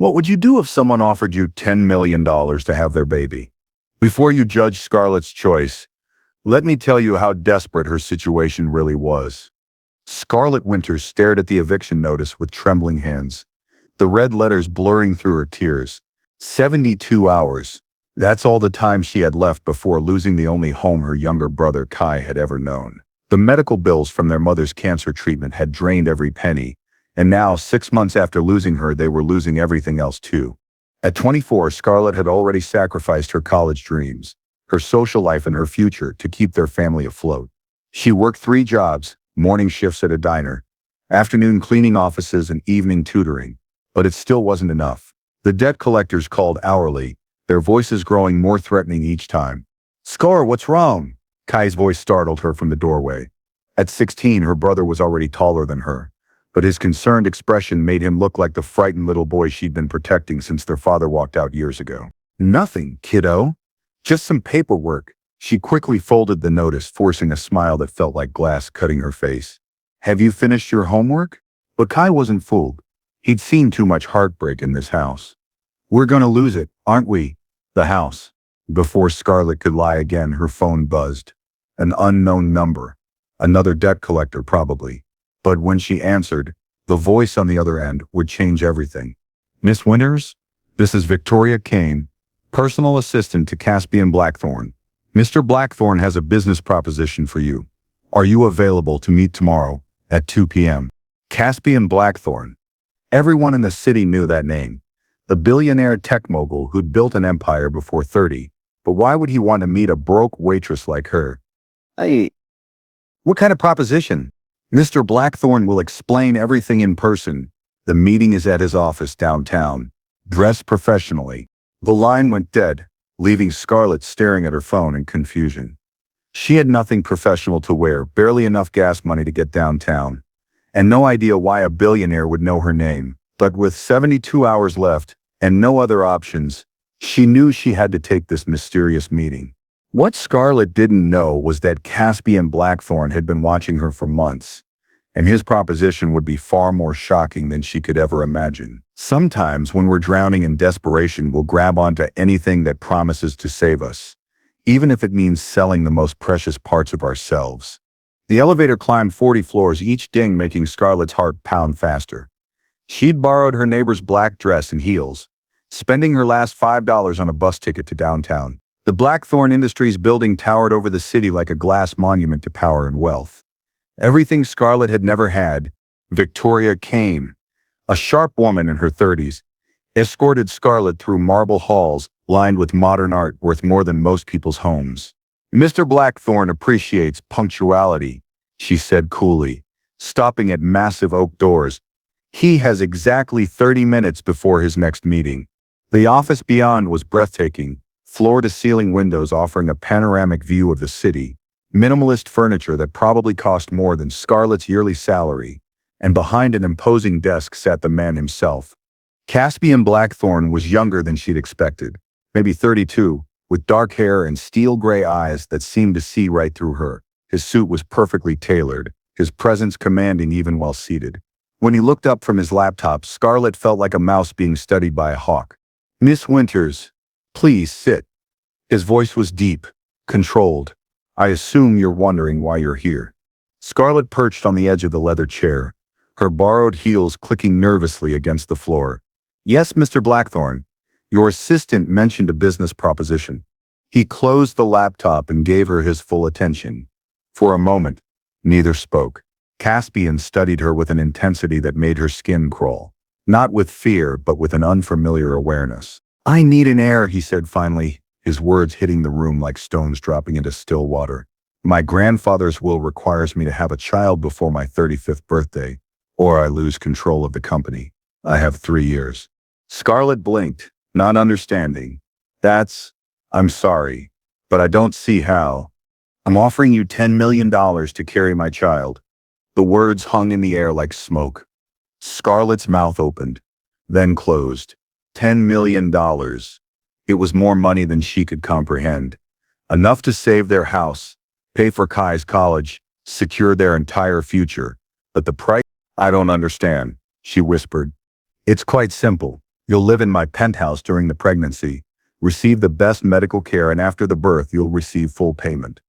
What would you do if someone offered you $10 million to have their baby? Before you judge Scarlett's choice, let me tell you how desperate her situation really was. Scarlett Winters stared at the eviction notice with trembling hands, the red letters blurring through her tears. 72 hours. That's all the time she had left before losing the only home her younger brother Kai had ever known. The medical bills from their mother's cancer treatment had drained every penny, and now, 6 months after losing her, they were losing everything else too. At 24, Scarlett had already sacrificed her college dreams, her social life and her future to keep their family afloat. She worked 3 jobs, morning shifts at a diner, afternoon cleaning offices and evening tutoring, but it still wasn't enough. The debt collectors called hourly, their voices growing more threatening each time. "Scar, what's wrong?" Kai's voice startled her from the doorway. At 16, her brother was already taller than her, but his concerned expression made him look like the frightened little boy she'd been protecting since their father walked out years ago. "Nothing, kiddo. Just some paperwork." She quickly folded the notice, forcing a smile that felt like glass cutting her face. "Have you finished your homework?" But Kai wasn't fooled. He'd seen too much heartbreak in this house. "We're gonna lose it, aren't we? The house." Before Scarlett could lie again, her phone buzzed. An unknown number. Another debt collector, probably. But when she answered, the voice on the other end would change everything. "Miss Winters? This is Victoria Kane, personal assistant to Caspian Blackthorne. Mr. Blackthorne has a business proposition for you. Are you available to meet tomorrow at 2 p.m.? Caspian Blackthorne. Everyone in the city knew that name. The billionaire tech mogul who'd built an empire before 30. But why would he want to meet a broke waitress like her? What kind of proposition?" "Mr. Blackthorne will explain everything in person. The meeting is at his office downtown. Dress professionally." The line went dead, leaving Scarlett staring at her phone in confusion. She had nothing professional to wear, barely enough gas money to get downtown, and no idea why a billionaire would know her name. But with 72 hours left and no other options, she knew she had to take this mysterious meeting. What Scarlett didn't know was that Caspian Blackthorne had been watching her for months, and his proposition would be far more shocking than she could ever imagine. Sometimes when we're drowning in desperation, we'll grab onto anything that promises to save us, even if it means selling the most precious parts of ourselves. The elevator climbed 40 floors, each ding making Scarlett's heart pound faster. She'd borrowed her neighbor's black dress and heels, spending her last $5 on a bus ticket to downtown. The Blackthorne Industries building towered over the city like a glass monument to power and wealth. Everything Scarlett had never had, Victoria Kane, a sharp woman in her 30s, escorted Scarlett through marble halls lined with modern art worth more than most people's homes. "Mr. Blackthorne appreciates punctuality," she said coolly, stopping at massive oak doors. "He has exactly 30 minutes before his next meeting." The office beyond was breathtaking, floor-to-ceiling windows offering a panoramic view of the city, minimalist furniture that probably cost more than Scarlett's yearly salary, and behind an imposing desk sat the man himself. Caspian Blackthorne was younger than she'd expected, maybe 32, with dark hair and steel-gray eyes that seemed to see right through her. His suit was perfectly tailored, his presence commanding even while seated. When he looked up from his laptop, Scarlett felt like a mouse being studied by a hawk. "Miss Winters, please sit." His voice was deep, controlled. "I assume you're wondering why you're here." Scarlett perched on the edge of the leather chair, her borrowed heels clicking nervously against the floor. "Yes, Mr. Blackthorne. Your assistant mentioned a business proposition." He closed the laptop and gave her his full attention. For a moment, neither spoke. Caspian studied her with an intensity that made her skin crawl. Not with fear, but with an unfamiliar awareness. "I need an heir," he said finally, his words hitting the room like stones dropping into still water. "My grandfather's will requires me to have a child before my 35th birthday, or I lose control of the company. I have 3 years." Scarlett blinked, not understanding. I'm sorry, but I don't see how." "I'm offering you $10 million to carry my child." The words hung in the air like smoke. Scarlett's mouth opened, then closed. $10 million. It was more money than she could comprehend. Enough to save their house, pay for Kai's college, secure their entire future. But the price? "I don't understand," she whispered. "It's quite simple. You'll live in my penthouse during the pregnancy, receive the best medical care, and after the birth, you'll receive full payment.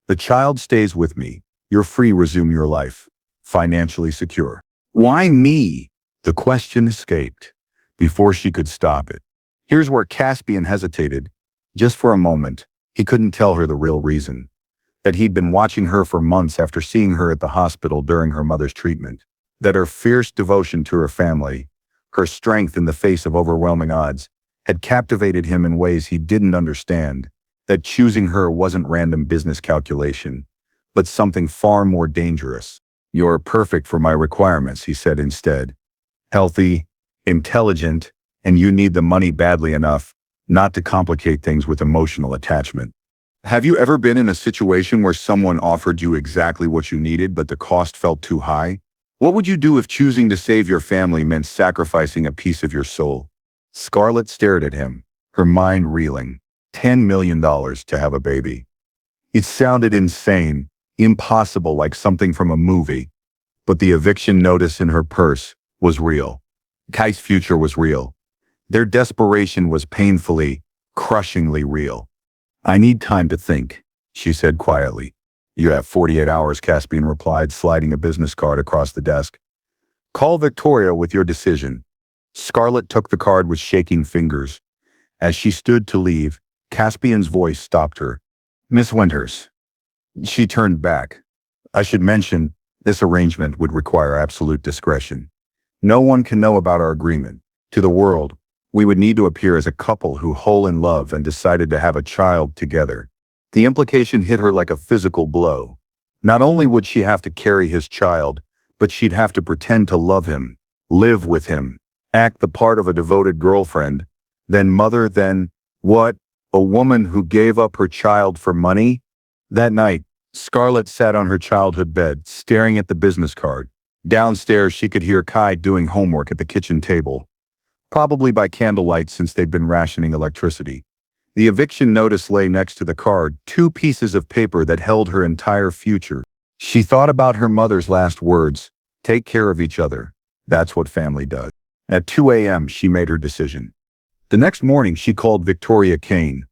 The child stays with me. You're free, resume your life. Financially secure. Why me? The question escaped before she could stop it. Here's where Caspian hesitated. Just for a moment, he couldn't tell her the real reason. That he'd been watching her for months after seeing her at the hospital during her mother's treatment. That her fierce devotion to her family, her strength in the face of overwhelming odds, had captivated him in ways he didn't understand. That choosing her wasn't random business calculation, but something far more dangerous. You're perfect for my requirements, he said instead. Healthy, intelligent, and you need the money badly enough not to complicate things with emotional attachment. Have you ever been in a situation where someone offered you exactly what you needed, but the cost felt too high? What would you do if choosing to save your family meant sacrificing a piece of your soul? Scarlett stared at him, her mind reeling. $10 million to have a baby. It sounded insane, impossible, like something from a movie. But the eviction notice in her purse was real. Kai's future was real. Their desperation was painfully, crushingly real. I need time to think, she said quietly. You have 48 hours, Caspian replied, sliding a business card across the desk. Call Victoria with your decision. Scarlett took the card with shaking fingers. As she stood to leave, Caspian's voice stopped her. Miss Winters. She turned back. I should mention, this arrangement would require absolute discretion. No one can know about our agreement. To the world, we would need to appear as a couple who whole in love and decided to have a child together. The implication hit her like a physical blow. Not only would she have to carry his child, but she'd have to pretend to love him, live with him, act the part of a devoted girlfriend, then mother, then, what? A woman who gave up her child for money? That night, Scarlett sat on her childhood bed, staring at the business card. Downstairs, she could hear Kai doing homework at the kitchen table, probably by candlelight since they'd been rationing electricity. The eviction notice lay next to the card, two pieces of paper that held her entire future. She thought about her mother's last words, take care of each other. That's what family does. At 2 a.m., she made her decision. The next morning, she called Victoria Kane.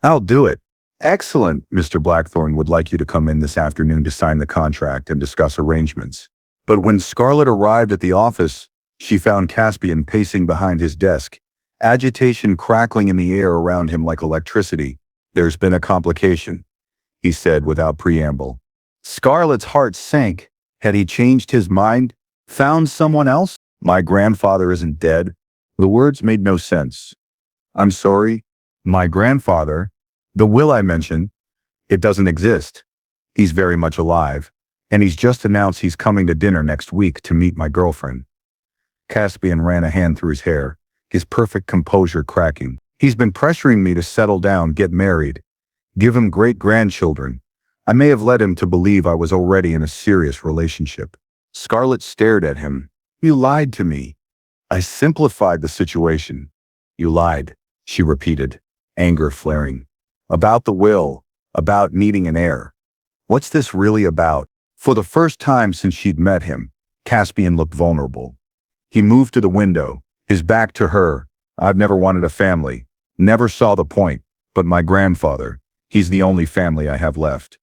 I'll do it. Excellent. Mr. Blackthorne would like you to come in this afternoon to sign the contract and discuss arrangements. But when Scarlett arrived at the office, she found Caspian pacing behind his desk, agitation crackling in the air around him like electricity. There's been a complication, he said without preamble. Scarlett's heart sank. Had he changed his mind? Found someone else? My grandfather isn't dead. The words made no sense. I'm sorry. My grandfather, the will I mentioned, it doesn't exist. He's very much alive, and he's just announced he's coming to dinner next week to meet my girlfriend. Caspian ran a hand through his hair, his perfect composure cracking. He's been pressuring me to settle down, get married, give him great-grandchildren. I may have led him to believe I was already in a serious relationship. Scarlett stared at him. You lied to me. I simplified the situation. You lied, she repeated, anger flaring. About the will, about needing an heir. What's this really about? For the first time since she'd met him, Caspian looked vulnerable. He moved to the window, his back to her. I've never wanted a family, never saw the point, but my grandfather, he's the only family I have left.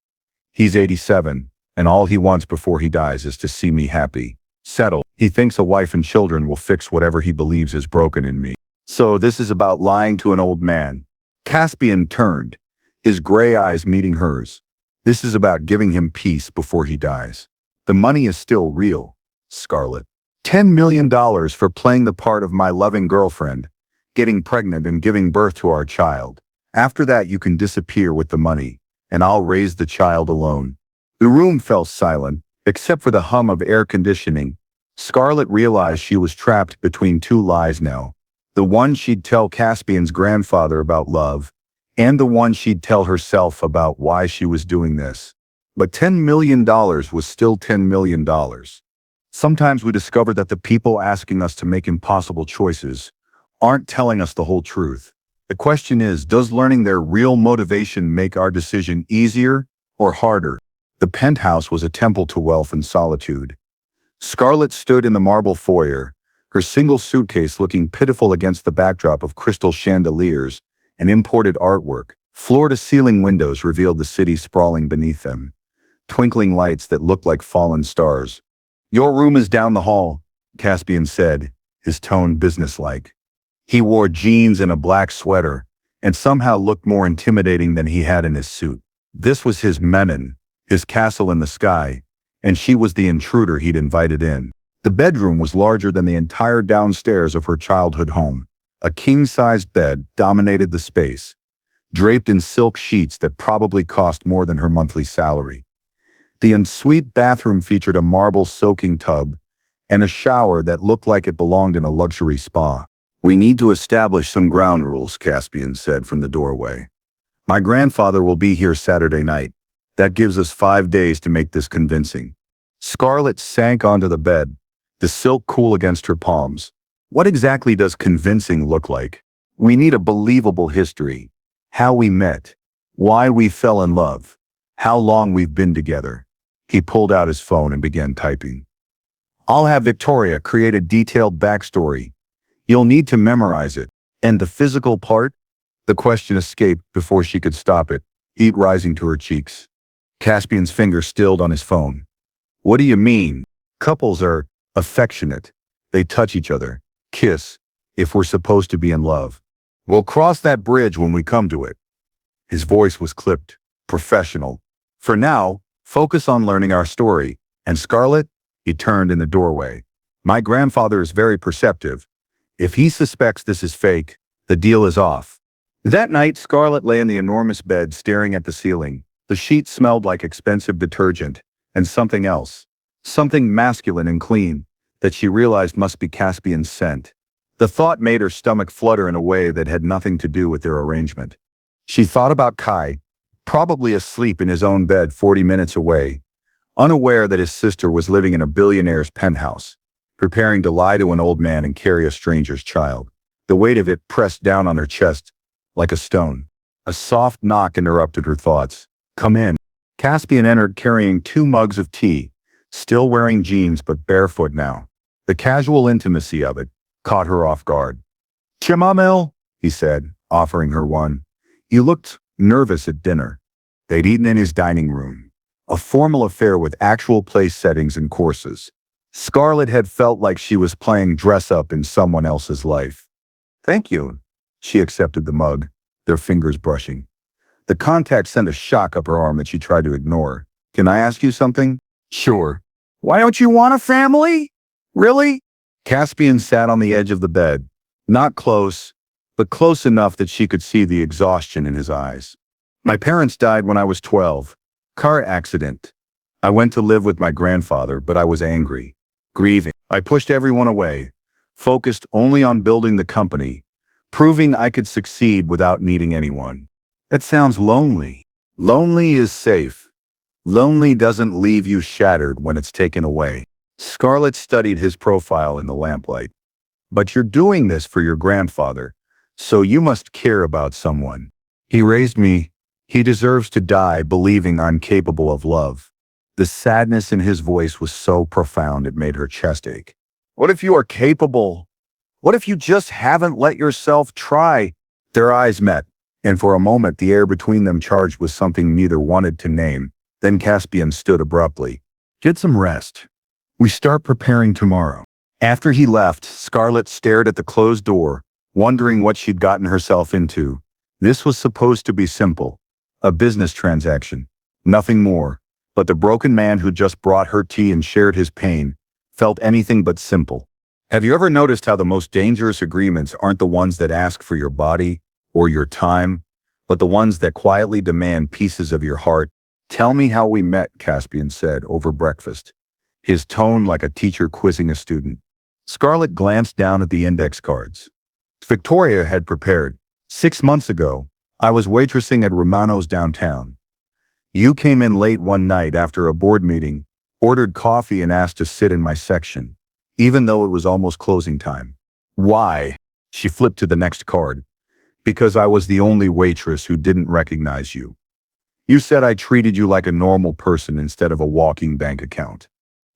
He's 87, and all he wants before he dies is to see me happy, settled. He thinks a wife and children will fix whatever he believes is broken in me. So this is about lying to an old man. Caspian turned, his gray eyes meeting hers. This is about giving him peace before he dies. The money is still real, Scarlett. $10 million for playing the part of my loving girlfriend, getting pregnant and giving birth to our child. After that, you can disappear with the money, and I'll raise the child alone. The room fell silent, except for the hum of air conditioning. Scarlett realized she was trapped between two lies now. The one she'd tell Caspian's grandfather about love, and the one she'd tell herself about why she was doing this. But $10 million was still $10 million. Sometimes we discover that the people asking us to make impossible choices aren't telling us the whole truth. The question is, does learning their real motivation make our decision easier or harder? The penthouse was a temple to wealth and solitude. Scarlett stood in the marble foyer, her single suitcase looking pitiful against the backdrop of crystal chandeliers and imported artwork. Floor-to-ceiling windows revealed the city sprawling beneath them, twinkling lights that looked like fallen stars. "Your room is down the hall," Caspian said, his tone businesslike. He wore jeans and a black sweater, and somehow looked more intimidating than he had in his suit. This was his Menon, his castle in the sky, and she was the intruder he'd invited in. The bedroom was larger than the entire downstairs of her childhood home. A king-sized bed dominated the space, draped in silk sheets that probably cost more than her monthly salary. The ensuite bathroom featured a marble soaking tub and a shower that looked like it belonged in a luxury spa. "We need to establish some ground rules," Caspian said from the doorway. "My grandfather will be here Saturday night. That gives us 5 days to make this convincing." Scarlett sank onto the bed, the silk cool against her palms. "What exactly does convincing look like? We need a believable history. How we met, why we fell in love, how long we've been together." He pulled out his phone and began typing. "I'll have Victoria create a detailed backstory. You'll need to memorize it. And the physical part?" The question escaped before she could stop it, heat rising to her cheeks. Caspian's finger stilled on his phone. "What do you mean? Couples are affectionate. They touch each other, kiss, if we're supposed to be in love. We'll cross that bridge when we come to it." His voice was clipped, professional. "For now, focus on learning our story. And Scarlett," he turned in the doorway, "my grandfather is very perceptive. If he suspects this is fake, the deal is off." That night, Scarlett lay in the enormous bed staring at the ceiling. The sheets smelled like expensive detergent and something else, something masculine and clean, that she realized must be Caspian's scent. The thought made her stomach flutter in a way that had nothing to do with their arrangement. She thought about Kai, probably asleep in his own bed 40 minutes away, unaware that his sister was living in a billionaire's penthouse, preparing to lie to an old man and carry a stranger's child. The weight of it pressed down on her chest like a stone. A soft knock interrupted her thoughts. "Come in." Caspian entered carrying 2 mugs of tea, still wearing jeans but barefoot now. The casual intimacy of it caught her off guard. "Chamomile," he said, offering her one. "You looked nervous at dinner." They'd eaten in his dining room, a formal affair with actual place settings and courses. Scarlett had felt like she was playing dress-up in someone else's life. "Thank you." She accepted the mug, their fingers brushing. The contact sent a shock up her arm that she tried to ignore. "Can I ask you something?" "Sure." "Why don't you want a family? Really?" Caspian sat on the edge of the bed, not close, but close enough that she could see the exhaustion in his eyes. "My parents died when I was 12. Car accident. I went to live with my grandfather, but I was angry, grieving. I pushed everyone away, focused only on building the company, proving I could succeed without needing anyone." "That sounds lonely." "Lonely is safe. Lonely doesn't leave you shattered when it's taken away." Scarlett studied his profile in the lamplight. "But you're doing this for your grandfather, so you must care about someone. He raised me. He deserves to die believing I'm capable of love." The sadness in his voice was so profound it made her chest ache. "What if you are capable? What if you just haven't let yourself try?" Their eyes met, and for a moment the air between them charged with something neither wanted to name. Then Caspian stood abruptly. "Get some rest. We start preparing tomorrow." After he left, Scarlett stared at the closed door, wondering what she'd gotten herself into. This was supposed to be simple. A business transaction. Nothing more. But the broken man who just brought her tea and shared his pain felt anything but simple. Have you ever noticed how the most dangerous agreements aren't the ones that ask for your body or your time, but the ones that quietly demand pieces of your heart? "Tell me how we met," Caspian said over breakfast, his tone like a teacher quizzing a student. Scarlett glanced down at the index cards. Victoria had prepared. 6 months ago, I was waitressing at Romano's downtown. You came in late one night after a board meeting, ordered coffee and asked to sit in my section, even though it was almost closing time. Why? She flipped to the next card. Because I was the only waitress who didn't recognize you. You said I treated you like a normal person instead of a walking bank account.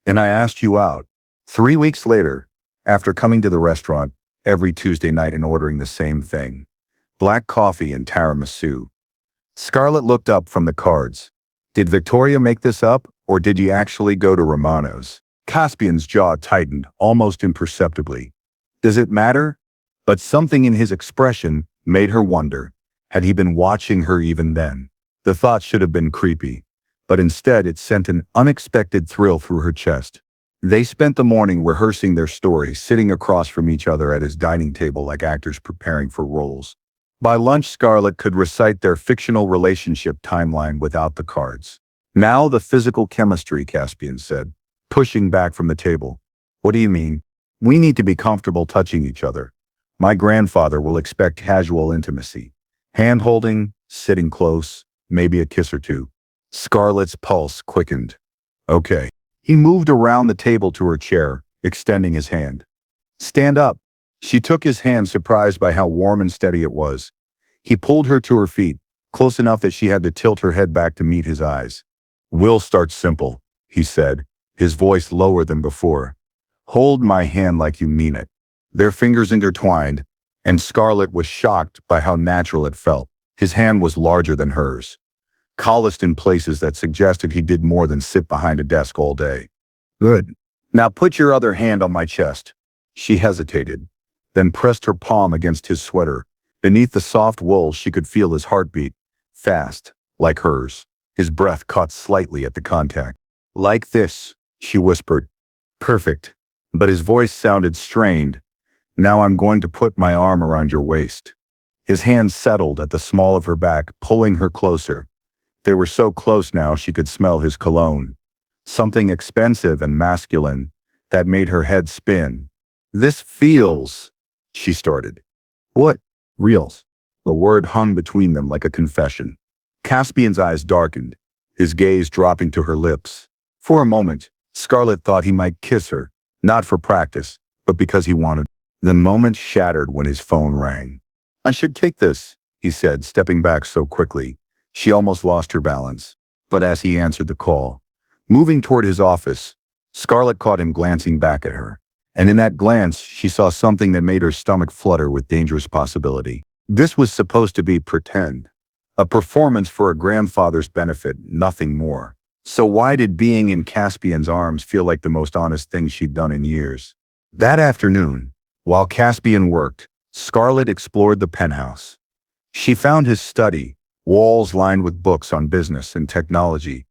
And I asked you out. 3 weeks later, after coming to the restaurant every Tuesday night and ordering the same thing. Black coffee and tiramisu. Scarlett looked up from the cards. Did Victoria make this up, or did he actually go to Romano's? Caspian's jaw tightened, almost imperceptibly. Does it matter? But something in his expression made her wonder. Had he been watching her even then? The thought should have been creepy, but instead it sent an unexpected thrill through her chest. They spent the morning rehearsing their story, sitting across from each other at his dining table like actors preparing for roles. By lunch, Scarlett could recite their fictional relationship timeline without the cards. Now the physical chemistry, Caspian said, pushing back from the table. What do you mean? We need to be comfortable touching each other. My grandfather will expect casual intimacy. Hand-holding, sitting close, maybe a kiss or two. Scarlett's pulse quickened. Okay. He moved around the table to her chair, extending his hand. Stand up. She took his hand, surprised by how warm and steady it was. He pulled her to her feet, close enough that she had to tilt her head back to meet his eyes. We'll start simple, he said, his voice lower than before. Hold my hand like you mean it. Their fingers intertwined, and Scarlett was shocked by how natural it felt. His hand was larger than hers, calloused in places that suggested he did more than sit behind a desk all day. Good. Now put your other hand on my chest. She hesitated, then pressed her palm against his sweater. Beneath the soft wool, she could feel his heartbeat, fast, like hers. His breath caught slightly at the contact. Like this, she whispered. Perfect. But his voice sounded strained. Now I'm going to put my arm around your waist. His hand settled at the small of her back, pulling her closer. They were so close now she could smell his cologne. Something expensive and masculine that made her head spin. This feels, she started. What? Reals. The word hung between them like a confession. Caspian's eyes darkened, his gaze dropping to her lips. For a moment, Scarlett thought he might kiss her, not for practice, but because he wanted. The moment shattered when his phone rang. I should take this, he said, stepping back so quickly. She almost lost her balance. But as he answered the call, moving toward his office, Scarlett caught him glancing back at her. And in that glance, she saw something that made her stomach flutter with dangerous possibility. This was supposed to be pretend. A performance for a grandfather's benefit, nothing more. So why did being in Caspian's arms feel like the most honest thing she'd done in years? That afternoon, while Caspian worked, Scarlett explored the penthouse. She found his study, walls lined with books on business and technology,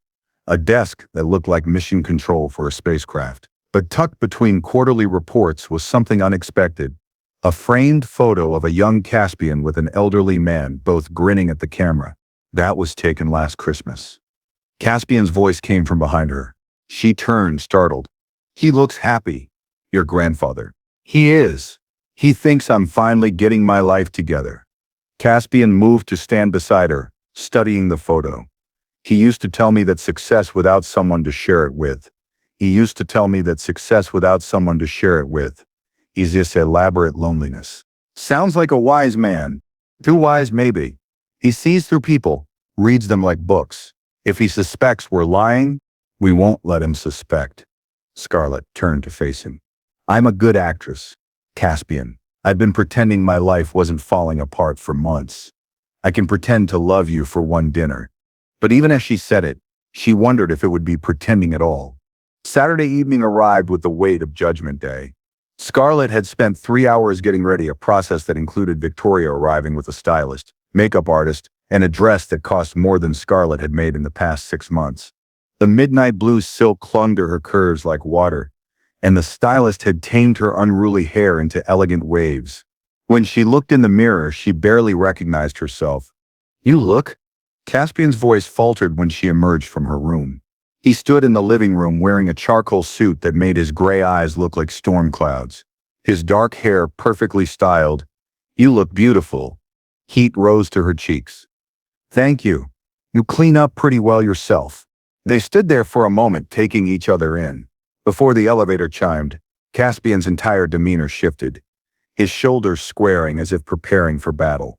a desk that looked like mission control for a spacecraft. But tucked between quarterly reports was something unexpected. A framed photo of a young Caspian with an elderly man, both grinning at the camera. That was taken last Christmas. Caspian's voice came from behind her. She turned, startled. He looks happy. Your grandfather. He is. He thinks I'm finally getting my life together. Caspian moved to stand beside her, studying the photo. He used to tell me that success without someone to share it with. Is this elaborate loneliness. Sounds like a wise man. Too wise, maybe. He sees through people, reads them like books. If he suspects we're lying, we won't let him suspect. Scarlett turned to face him. I'm a good actress, Caspian. I've been pretending my life wasn't falling apart for months. I can pretend to love you for one dinner. But even as she said it, she wondered if it would be pretending at all. Saturday evening arrived with the weight of Judgment Day. Scarlett had spent 3 hours getting ready, a process that included Victoria arriving with a stylist, makeup artist, and a dress that cost more than Scarlett had made in the past 6 months. The midnight blue silk clung to her curves like water, and the stylist had tamed her unruly hair into elegant waves. When she looked in the mirror, she barely recognized herself. You look? Caspian's voice faltered when she emerged from her room. He stood in the living room wearing a charcoal suit that made his gray eyes look like storm clouds. His dark hair perfectly styled. You look beautiful. Heat rose to her cheeks. Thank you. You clean up pretty well yourself. They stood there for a moment, taking each other in. Before the elevator chimed, Caspian's entire demeanor shifted, his shoulders squaring as if preparing for battle.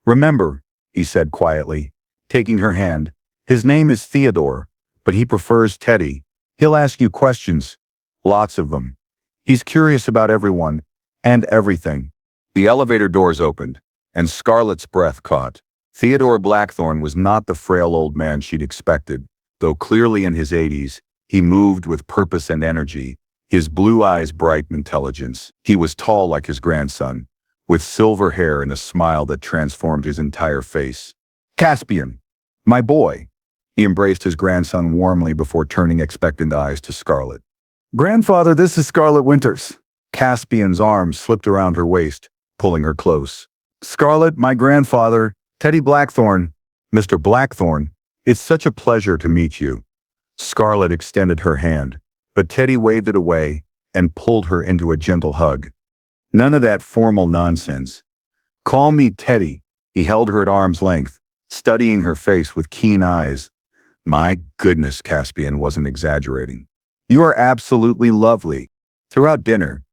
Remember, he said quietly, taking her hand, his name is Theodore, but he prefers Teddy. He'll ask you questions. Lots of them. He's curious about everyone and everything. The elevator doors opened, and Scarlett's breath caught. Theodore Blackthorne was not the frail old man she'd expected. Though clearly in his 80s, he moved with purpose and energy, his blue eyes bright with intelligence. He was tall like his grandson, with silver hair and a smile that transformed his entire face. Caspian, my boy. He embraced his grandson warmly before turning expectant eyes to Scarlett. Grandfather, this is Scarlett Winters. Caspian's arms slipped around her waist, pulling her close. Scarlett, my grandfather, Teddy Blackthorne. Mr. Blackthorne, it's such a pleasure to meet you. Scarlett extended her hand, but Teddy waved it away and pulled her into a gentle hug. None of that formal nonsense. Call me Teddy. He held her at arm's length, studying her face with keen eyes. My goodness, Caspian wasn't exaggerating. You are absolutely lovely. Throughout dinner,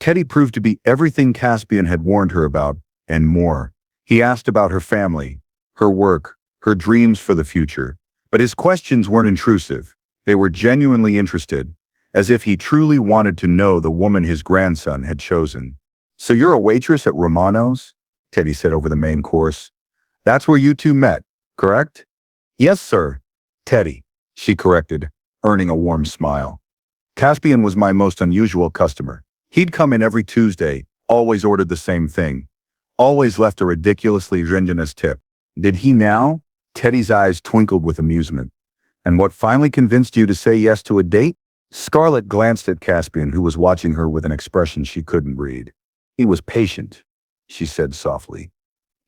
Teddy proved to be everything Caspian had warned her about, and more. He asked about her family, her work, her dreams for the future. But his questions weren't intrusive. They were genuinely interested, as if he truly wanted to know the woman his grandson had chosen. So you're a waitress at Romano's? Teddy said over the main course. That's where you two met, correct? Yes, sir. Teddy, she corrected, earning a warm smile. Caspian was my most unusual customer. He'd come in every Tuesday, always ordered the same thing, always left a ridiculously generous tip. Did he now? Teddy's eyes twinkled with amusement. And what finally convinced you to say yes to a date? Scarlett glanced at Caspian, who was watching her with an expression she couldn't read. He was patient, she said softly.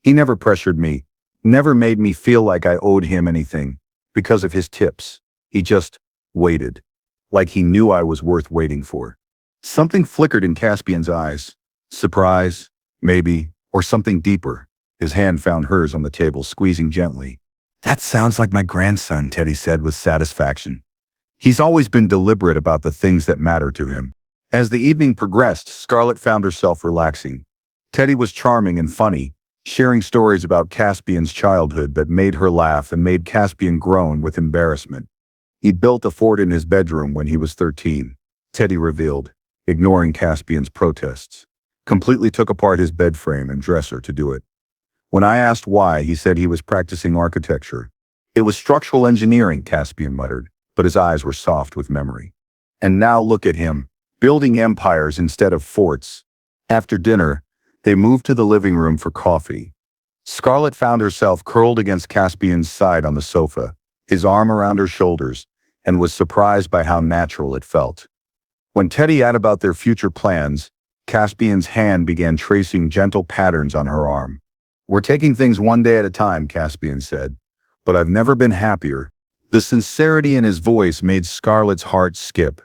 He never pressured me, never made me feel like I owed him anything because of his tips. He just waited, like he knew I was worth waiting for. Something flickered in Caspian's eyes. Surprise, maybe, or something deeper. His hand found hers on the table, squeezing gently. That sounds like my grandson, Teddy said with satisfaction. He's always been deliberate about the things that matter to him. As the evening progressed, Scarlett found herself relaxing. Teddy was charming and funny, sharing stories about Caspian's childhood that made her laugh and made Caspian groan with embarrassment. He'd built a fort in his bedroom when he was 13, Teddy revealed, ignoring Caspian's protests. Completely took apart his bed frame and dresser to do it. When I asked why, he said he was practicing architecture. It was structural engineering, Caspian muttered, but his eyes were soft with memory. And now look at him, building empires instead of forts. After dinner, they moved to the living room for coffee. Scarlett found herself curled against Caspian's side on the sofa, his arm around her shoulders, and was surprised by how natural it felt. When Teddy asked about their future plans, Caspian's hand began tracing gentle patterns on her arm. We're taking things one day at a time, Caspian said, but I've never been happier. The sincerity in his voice made Scarlett's heart skip.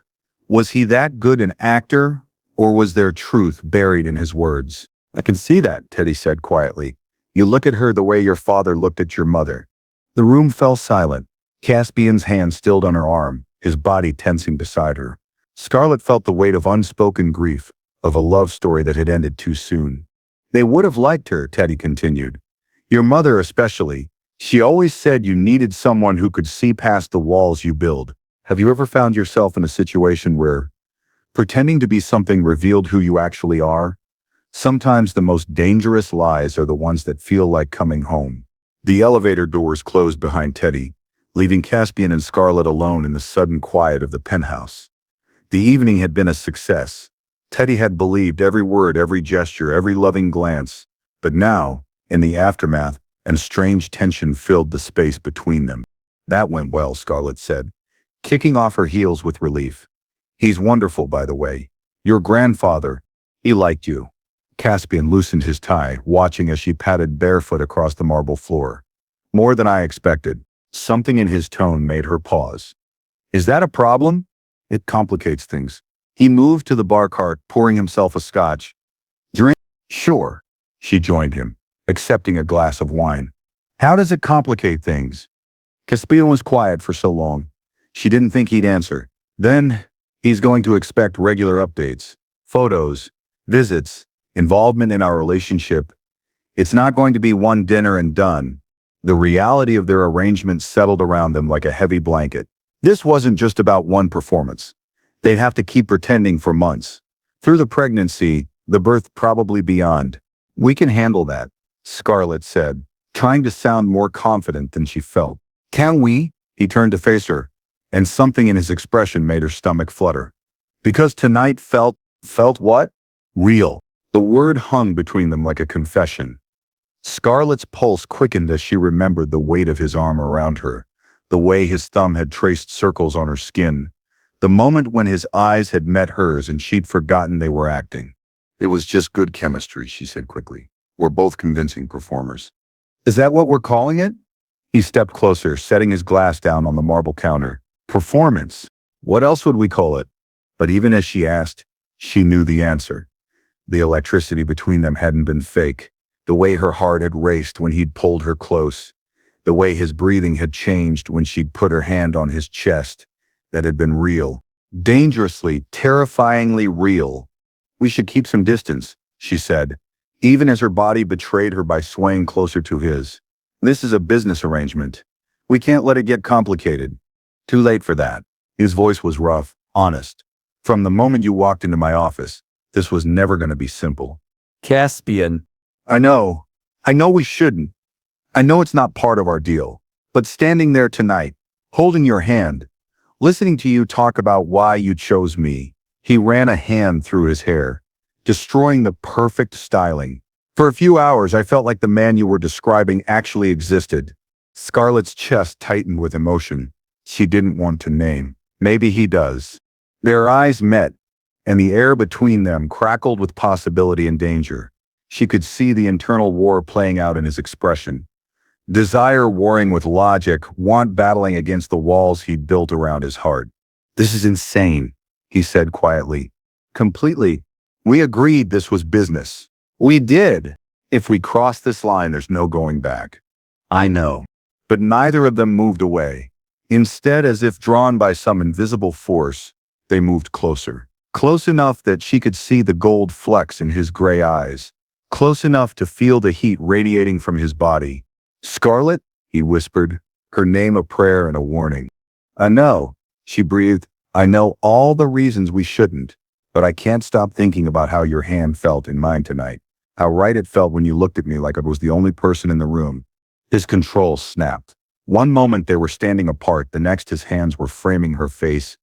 Was he that good an actor, or was there truth buried in his words? I can see that, Teddy said quietly. You look at her the way your father looked at your mother. The room fell silent. Caspian's hand stilled on her arm, his body tensing beside her. Scarlett felt the weight of unspoken grief, of a love story that had ended too soon. They would have liked her, Teddy continued. Your mother especially. She always said you needed someone who could see past the walls you build. Have you ever found yourself in a situation where pretending to be something revealed who you actually are? Sometimes the most dangerous lies are the ones that feel like coming home. The elevator doors closed behind Teddy, leaving Caspian and Scarlett alone in the sudden quiet of the penthouse. The evening had been a success. Teddy had believed every word, every gesture, every loving glance. But now, in the aftermath, and strange tension filled the space between them. That went well, Scarlett said, kicking off her heels with relief. He's wonderful, by the way. Your grandfather, he liked you. Caspian loosened his tie, watching as she padded barefoot across the marble floor. More than I expected. Something in his tone made her pause. Is that a problem? It complicates things. He moved to the bar cart, pouring himself a scotch. Drink? Sure. She joined him, accepting a glass of wine. How does it complicate things? Caspian was quiet for so long. She didn't think he'd answer. Then, he's going to expect regular updates. Photos, visits, involvement in our relationship. It's not going to be one dinner and done. The reality of their arrangement settled around them like a heavy blanket. This wasn't just about one performance. They'd have to keep pretending for months. Through the pregnancy, the birth probably beyond. We can handle that, Scarlett said, trying to sound more confident than she felt. Can we? He turned to face her, and something in his expression made her stomach flutter. Because tonight felt what? Real. The word hung between them like a confession. Scarlett's pulse quickened as she remembered the weight of his arm around her, the way his thumb had traced circles on her skin, the moment when his eyes had met hers and she'd forgotten they were acting. It was just good chemistry, she said quickly. We're both convincing performers. Is that what we're calling it? He stepped closer, setting his glass down on the marble counter. Performance. What else would we call it? But even as she asked, she knew the answer. The electricity between them hadn't been fake. The way her heart had raced when he'd pulled her close. The way his breathing had changed when she'd put her hand on his chest. That had been real. Dangerously, terrifyingly real. We should keep some distance, she said, even as her body betrayed her by swaying closer to his. This is a business arrangement. We can't let it get complicated. Too late for that. His voice was rough, honest. From the moment you walked into my office, this was never going to be simple. Caspian. I know we shouldn't. I know it's not part of our deal. But standing there tonight, holding your hand, listening to you talk about why you chose me, he ran a hand through his hair, destroying the perfect styling. For a few hours, I felt like the man you were describing actually existed. Scarlett's chest tightened with emotion. She didn't want to name. Maybe he does. Their eyes met, and the air between them crackled with possibility and danger. She could see the internal war playing out in his expression. Desire warring with logic, want battling against the walls he'd built around his heart. This is insane, he said quietly. Completely. We agreed this was business. We did. If we cross this line, there's no going back. I know. But neither of them moved away. Instead, as if drawn by some invisible force, they moved closer. Close enough that she could see the gold flecks in his gray eyes. Close enough to feel the heat radiating from his body. Scarlett, he whispered, her name a prayer and a warning. I know, she breathed. I know all the reasons we shouldn't, but I can't stop thinking about how your hand felt in mine tonight. How right it felt when you looked at me like I was the only person in the room. His control snapped. One moment they were standing apart, the next his hands were framing her face,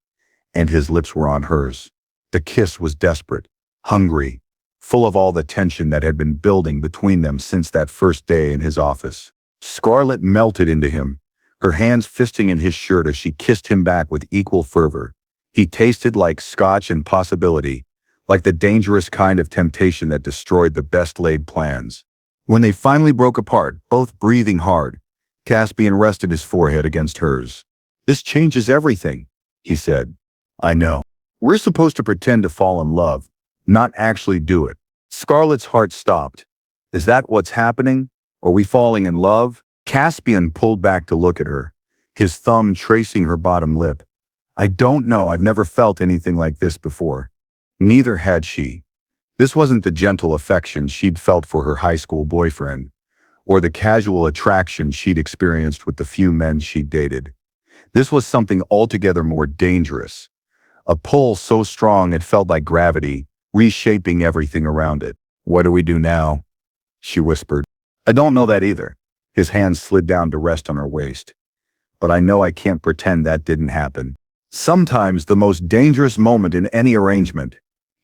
and his lips were on hers. The kiss was desperate, hungry, full of all the tension that had been building between them since that first day in his office. Scarlett melted into him, her hands fisting in his shirt as she kissed him back with equal fervor. He tasted like scotch and possibility, like the dangerous kind of temptation that destroyed the best-laid plans. When they finally broke apart, both breathing hard, Caspian rested his forehead against hers. This changes everything, he said. I know. We're supposed to pretend to fall in love, not actually do it. Scarlett's heart stopped. Is that what's happening? Are we falling in love? Caspian pulled back to look at her, his thumb tracing her bottom lip. I don't know, I've never felt anything like this before. Neither had she. This wasn't the gentle affection she'd felt for her high school boyfriend, or the casual attraction she'd experienced with the few men she'd dated. This was something altogether more dangerous. A pull so strong it felt like gravity, reshaping everything around it. What do we do now? She whispered. I don't know that either. His hand slid down to rest on her waist. But I know I can't pretend that didn't happen. Sometimes the most dangerous moment in any arrangement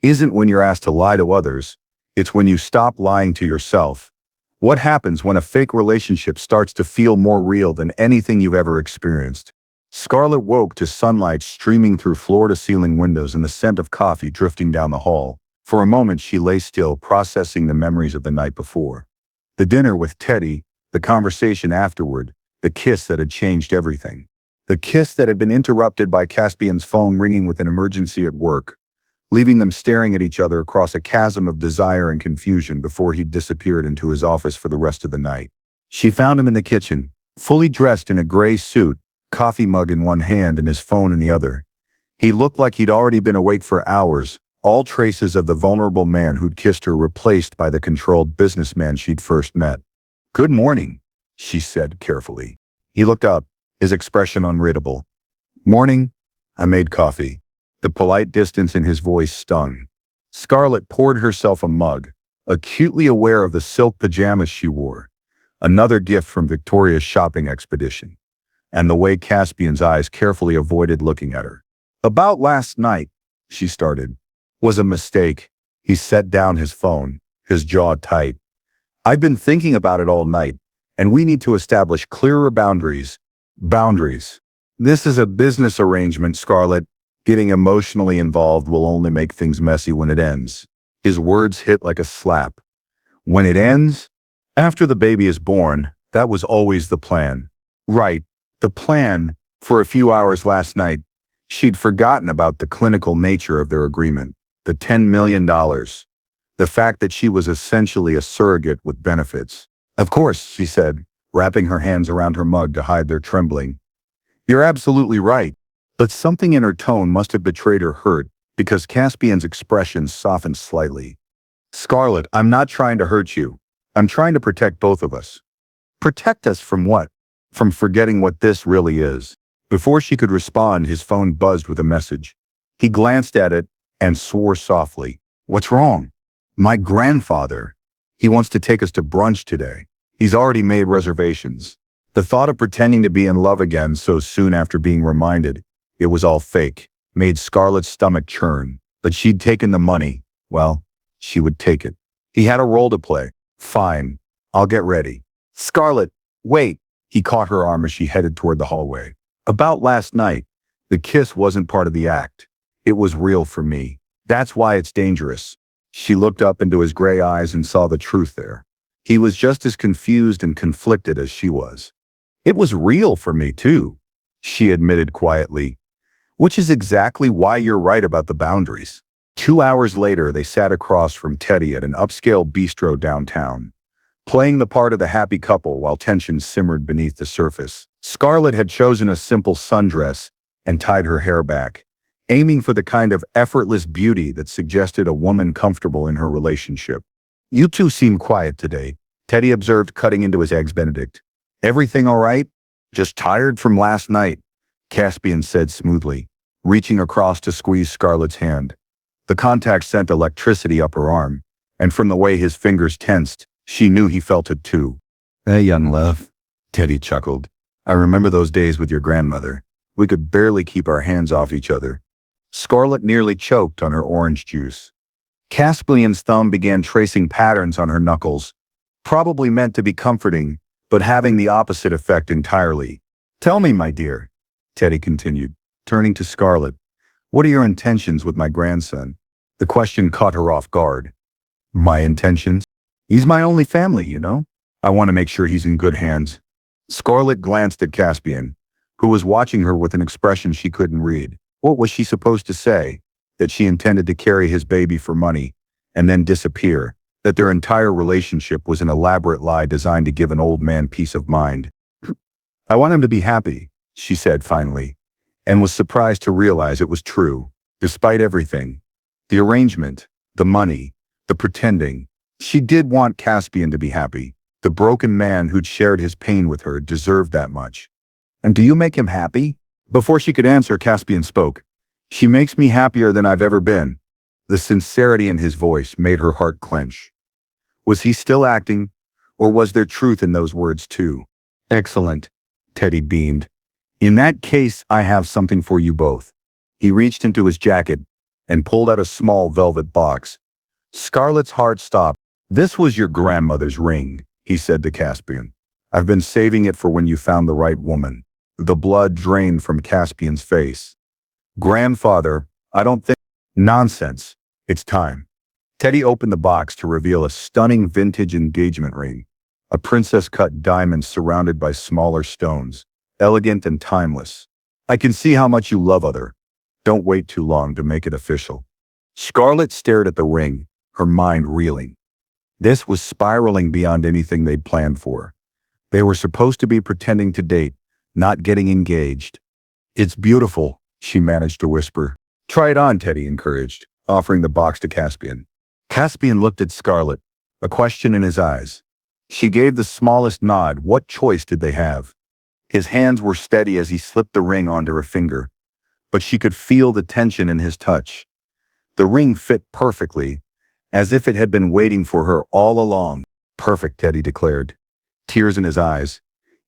isn't when you're asked to lie to others, it's when you stop lying to yourself. What happens when a fake relationship starts to feel more real than anything you've ever experienced? Scarlett woke to sunlight streaming through floor-to-ceiling windows and the scent of coffee drifting down the hall. For a moment she lay still, processing the memories of the night before. The dinner with Teddy, the conversation afterward, the kiss that had changed everything. The kiss that had been interrupted by Caspian's phone ringing with an emergency at work, leaving them staring at each other across a chasm of desire and confusion before he disappeared into his office for the rest of the night. She found him in the kitchen, fully dressed in a gray suit, coffee mug in one hand and his phone in the other. He looked like he'd already been awake for hours, all traces of the vulnerable man who'd kissed her replaced by the controlled businessman she'd first met. Good morning, she said carefully. He looked up, his expression unreadable. Morning, I made coffee. The polite distance in his voice stung. Scarlett poured herself a mug, acutely aware of the silk pajamas she wore, another gift from Victoria's shopping expedition, and the way Caspian's eyes carefully avoided looking at her. About last night, she started, was a mistake. He set down his phone, his jaw tight. I've been thinking about it all night, and we need to establish clearer boundaries. Boundaries. This is a business arrangement, Scarlett. Getting emotionally involved will only make things messy when it ends. His words hit like a slap. When it ends? After the baby is born, that was always the plan. Right, the plan. For a few hours last night, she'd forgotten about the clinical nature of their agreement, the $10 million. The fact that she was essentially a surrogate with benefits. Of course, she said, wrapping her hands around her mug to hide their trembling. You're absolutely right. But something in her tone must have betrayed her hurt, because Caspian's expression softened slightly. Scarlett, I'm not trying to hurt you. I'm trying to protect both of us. Protect us from what? From forgetting what this really is. Before she could respond, his phone buzzed with a message. He glanced at it and swore softly. What's wrong? My grandfather. He wants to take us to brunch today. He's already made reservations. The thought of pretending to be in love again so soon after being reminded it was all fake made Scarlett's stomach churn. But she'd taken the money. Well, she would take it. He had a role to play. Fine. I'll get ready. Scarlett, wait. He caught her arm as she headed toward the hallway. About last night, the kiss wasn't part of the act. It was real for me. That's why it's dangerous. She looked up into his gray eyes and saw the truth there. He was just as confused and conflicted as she was. It was real for me, too, she admitted quietly. Which is exactly why you're right about the boundaries. 2 hours later, they sat across from Teddy at an upscale bistro downtown, playing the part of the happy couple while tension simmered beneath the surface. Scarlett had chosen a simple sundress and tied her hair back, aiming for the kind of effortless beauty that suggested a woman comfortable in her relationship. You two seem quiet today, Teddy observed, cutting into his Eggs Benedict. Everything all right? Just tired from last night, Caspian said smoothly, reaching across to squeeze Scarlett's hand. The contact sent electricity up her arm, and from the way his fingers tensed, she knew he felt it too. Hey, young love, Teddy chuckled. I remember those days with your grandmother. We could barely keep our hands off each other. Scarlett nearly choked on her orange juice. Caspian's thumb began tracing patterns on her knuckles, probably meant to be comforting, but having the opposite effect entirely. Tell me, my dear, Teddy continued, turning to Scarlett, what are your intentions with my grandson? The question caught her off guard. My intentions? He's my only family, you know. I want to make sure he's in good hands. Scarlett glanced at Caspian, who was watching her with an expression she couldn't read. What was she supposed to say? That she intended to carry his baby for money and then disappear? That their entire relationship was an elaborate lie designed to give an old man peace of mind? I want him to be happy, she said finally, and was surprised to realize it was true, despite everything. The arrangement, the money, the pretending. She did want Caspian to be happy. The broken man who'd shared his pain with her deserved that much. And do you make him happy? Before she could answer, Caspian spoke. She makes me happier than I've ever been. The sincerity in his voice made her heart clench. Was he still acting, or was there truth in those words too? Excellent, Teddy beamed. In that case, I have something for you both. He reached into his jacket and pulled out a small velvet box. Scarlett's heart stopped. This was your grandmother's ring, he said to Caspian. I've been saving it for when you found the right woman. The blood drained from Caspian's face. Grandfather, I don't think... Nonsense. It's time. Teddy opened the box to reveal a stunning vintage engagement ring, a princess-cut diamond surrounded by smaller stones, elegant and timeless. I can see how much you love her. Don't wait too long to make it official. Scarlett stared at the ring, her mind reeling. This was spiraling beyond anything they'd planned for. They were supposed to be pretending to date, not getting engaged. It's beautiful, she managed to whisper. Try it on, Teddy encouraged, offering the box to Caspian. Caspian looked at Scarlett, a question in his eyes. She gave the smallest nod. What choice did they have? His hands were steady as he slipped the ring onto her finger, but she could feel the tension in his touch. The ring fit perfectly, as if it had been waiting for her all along. Perfect, Teddy declared, tears in his eyes.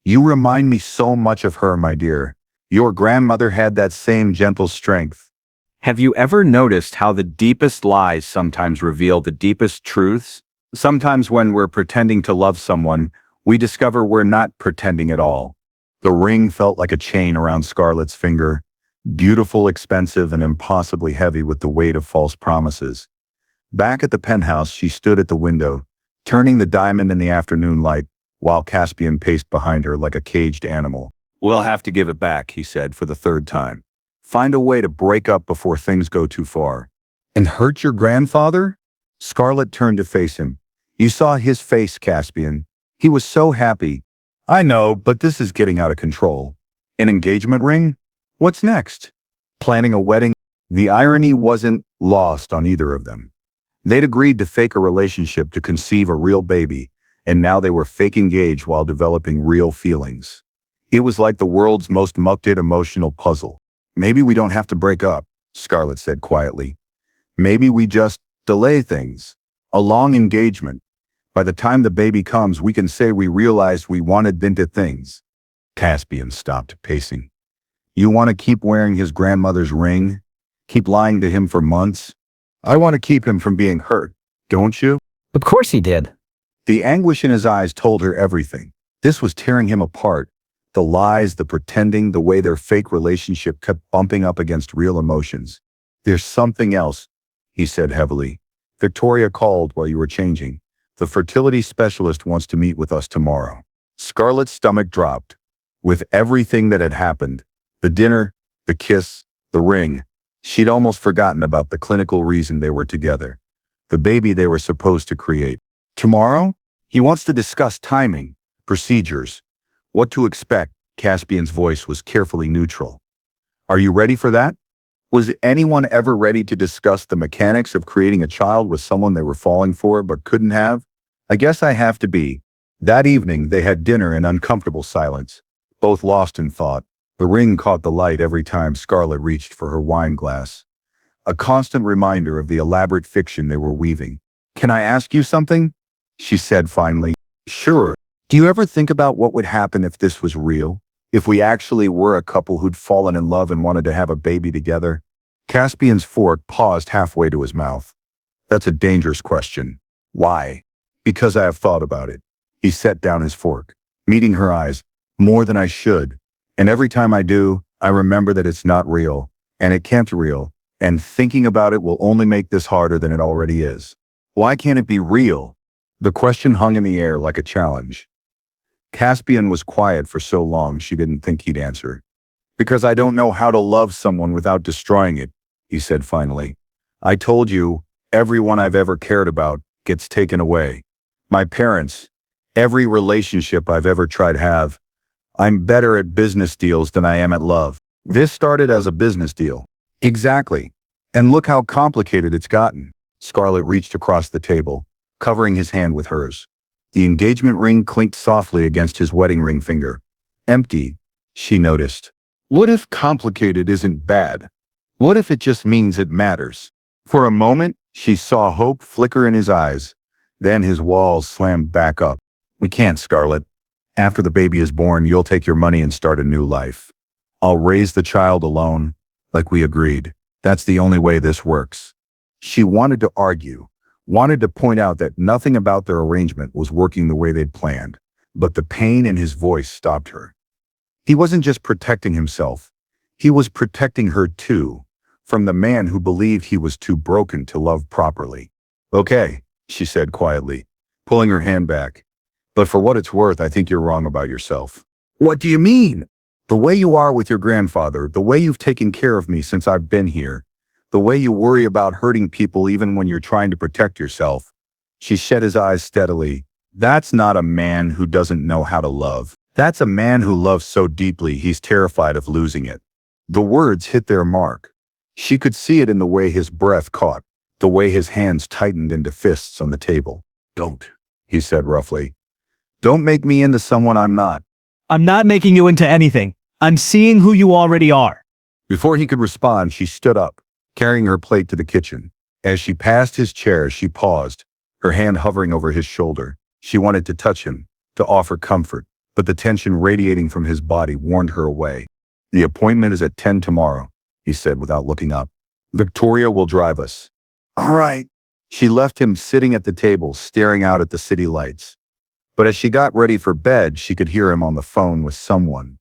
You remind me so much of her, my dear. Your grandmother had that same gentle strength. Have you ever noticed how the deepest lies sometimes reveal the deepest truths? Sometimes when we're pretending to love someone, we discover we're not pretending at all. The ring felt like a chain around Scarlett's finger, beautiful, expensive, and impossibly heavy with the weight of false promises. Back at the penthouse, she stood at the window, turning the diamond in the afternoon light, while Caspian paced behind her like a caged animal. We'll have to give it back, he said for the third time. Find a way to break up before things go too far. And hurt your grandfather? Scarlett turned to face him. You saw his face, Caspian. He was so happy. I know, but this is getting out of control. An engagement ring? What's next? Planning a wedding? The irony wasn't lost on either of them. They'd agreed to fake a relationship to conceive a real baby, and now they were fake engaged while developing real feelings. It was like the world's most mucked-in emotional puzzle. Maybe we don't have to break up, Scarlett said quietly. Maybe we just delay things. A long engagement. By the time the baby comes, we can say we realized we wanted into things. Caspian stopped pacing. You want to keep wearing his grandmother's ring? Keep lying to him for months? I want to keep him from being hurt, don't you? Of course he did. The anguish in his eyes told her everything. This was tearing him apart. The lies, the pretending, the way their fake relationship kept bumping up against real emotions. There's something else, he said heavily. Victoria called while you were changing. The fertility specialist wants to meet with us tomorrow. Scarlett's stomach dropped. With everything that had happened, the dinner, the kiss, the ring, she'd almost forgotten about the clinical reason they were together. The baby they were supposed to create. Tomorrow? He wants to discuss timing, procedures, what to expect. Caspian's voice was carefully neutral. Are you ready for that? Was anyone ever ready to discuss the mechanics of creating a child with someone they were falling for but couldn't have? I guess I have to be. That evening, they had dinner in uncomfortable silence, both lost in thought. The ring caught the light every time Scarlett reached for her wine glass. A constant reminder of the elaborate fiction they were weaving. Can I ask you something? She said finally. Sure. Do you ever think about what would happen if this was real? If we actually were a couple who'd fallen in love and wanted to have a baby together? Caspian's fork paused halfway to his mouth. That's a dangerous question. Why? Because I have thought about it. He set down his fork, meeting her eyes, more than I should. And every time I do, I remember that it's not real, and it can't be real, and thinking about it will only make this harder than it already is. Why can't it be real? The question hung in the air like a challenge. Caspian was quiet for so long she didn't think he'd answer. Because I don't know how to love someone without destroying it, he said finally. I told you, everyone I've ever cared about gets taken away. My parents, every relationship I've ever tried to have. I'm better at business deals than I am at love. This started as a business deal. Exactly. And look how complicated it's gotten. Scarlett reached across the table, covering his hand with hers. The engagement ring clinked softly against his wedding ring finger. Empty, she noticed. What if complicated isn't bad? What if it just means it matters? For a moment, she saw hope flicker in his eyes. Then his walls slammed back up. We can't, Scarlett. After the baby is born, you'll take your money and start a new life. I'll raise the child alone, like we agreed. That's the only way this works. She wanted to argue, wanted to point out that nothing about their arrangement was working the way they'd planned, but the pain in his voice stopped her. He wasn't just protecting himself, he was protecting her too, from the man who believed he was too broken to love properly. Okay, she said quietly, pulling her hand back. But for what it's worth, I think you're wrong about yourself. What do you mean? The way you are with your grandfather, the way you've taken care of me since I've been here, the way you worry about hurting people even when you're trying to protect yourself. She shut his eyes steadily. That's not a man who doesn't know how to love. That's a man who loves so deeply he's terrified of losing it. The words hit their mark. She could see it in the way his breath caught, the way his hands tightened into fists on the table. Don't, he said roughly. Don't make me into someone I'm not. I'm not making you into anything. I'm seeing who you already are. Before he could respond, she stood up, carrying her plate to the kitchen. As she passed his chair, she paused, her hand hovering over his shoulder. She wanted to touch him, to offer comfort, but the tension radiating from his body warned her away. "The appointment is at 10 tomorrow," he said without looking up. "Victoria will drive us." "All right." She left him sitting at the table, staring out at the city lights. But as she got ready for bed, she could hear him on the phone with someone,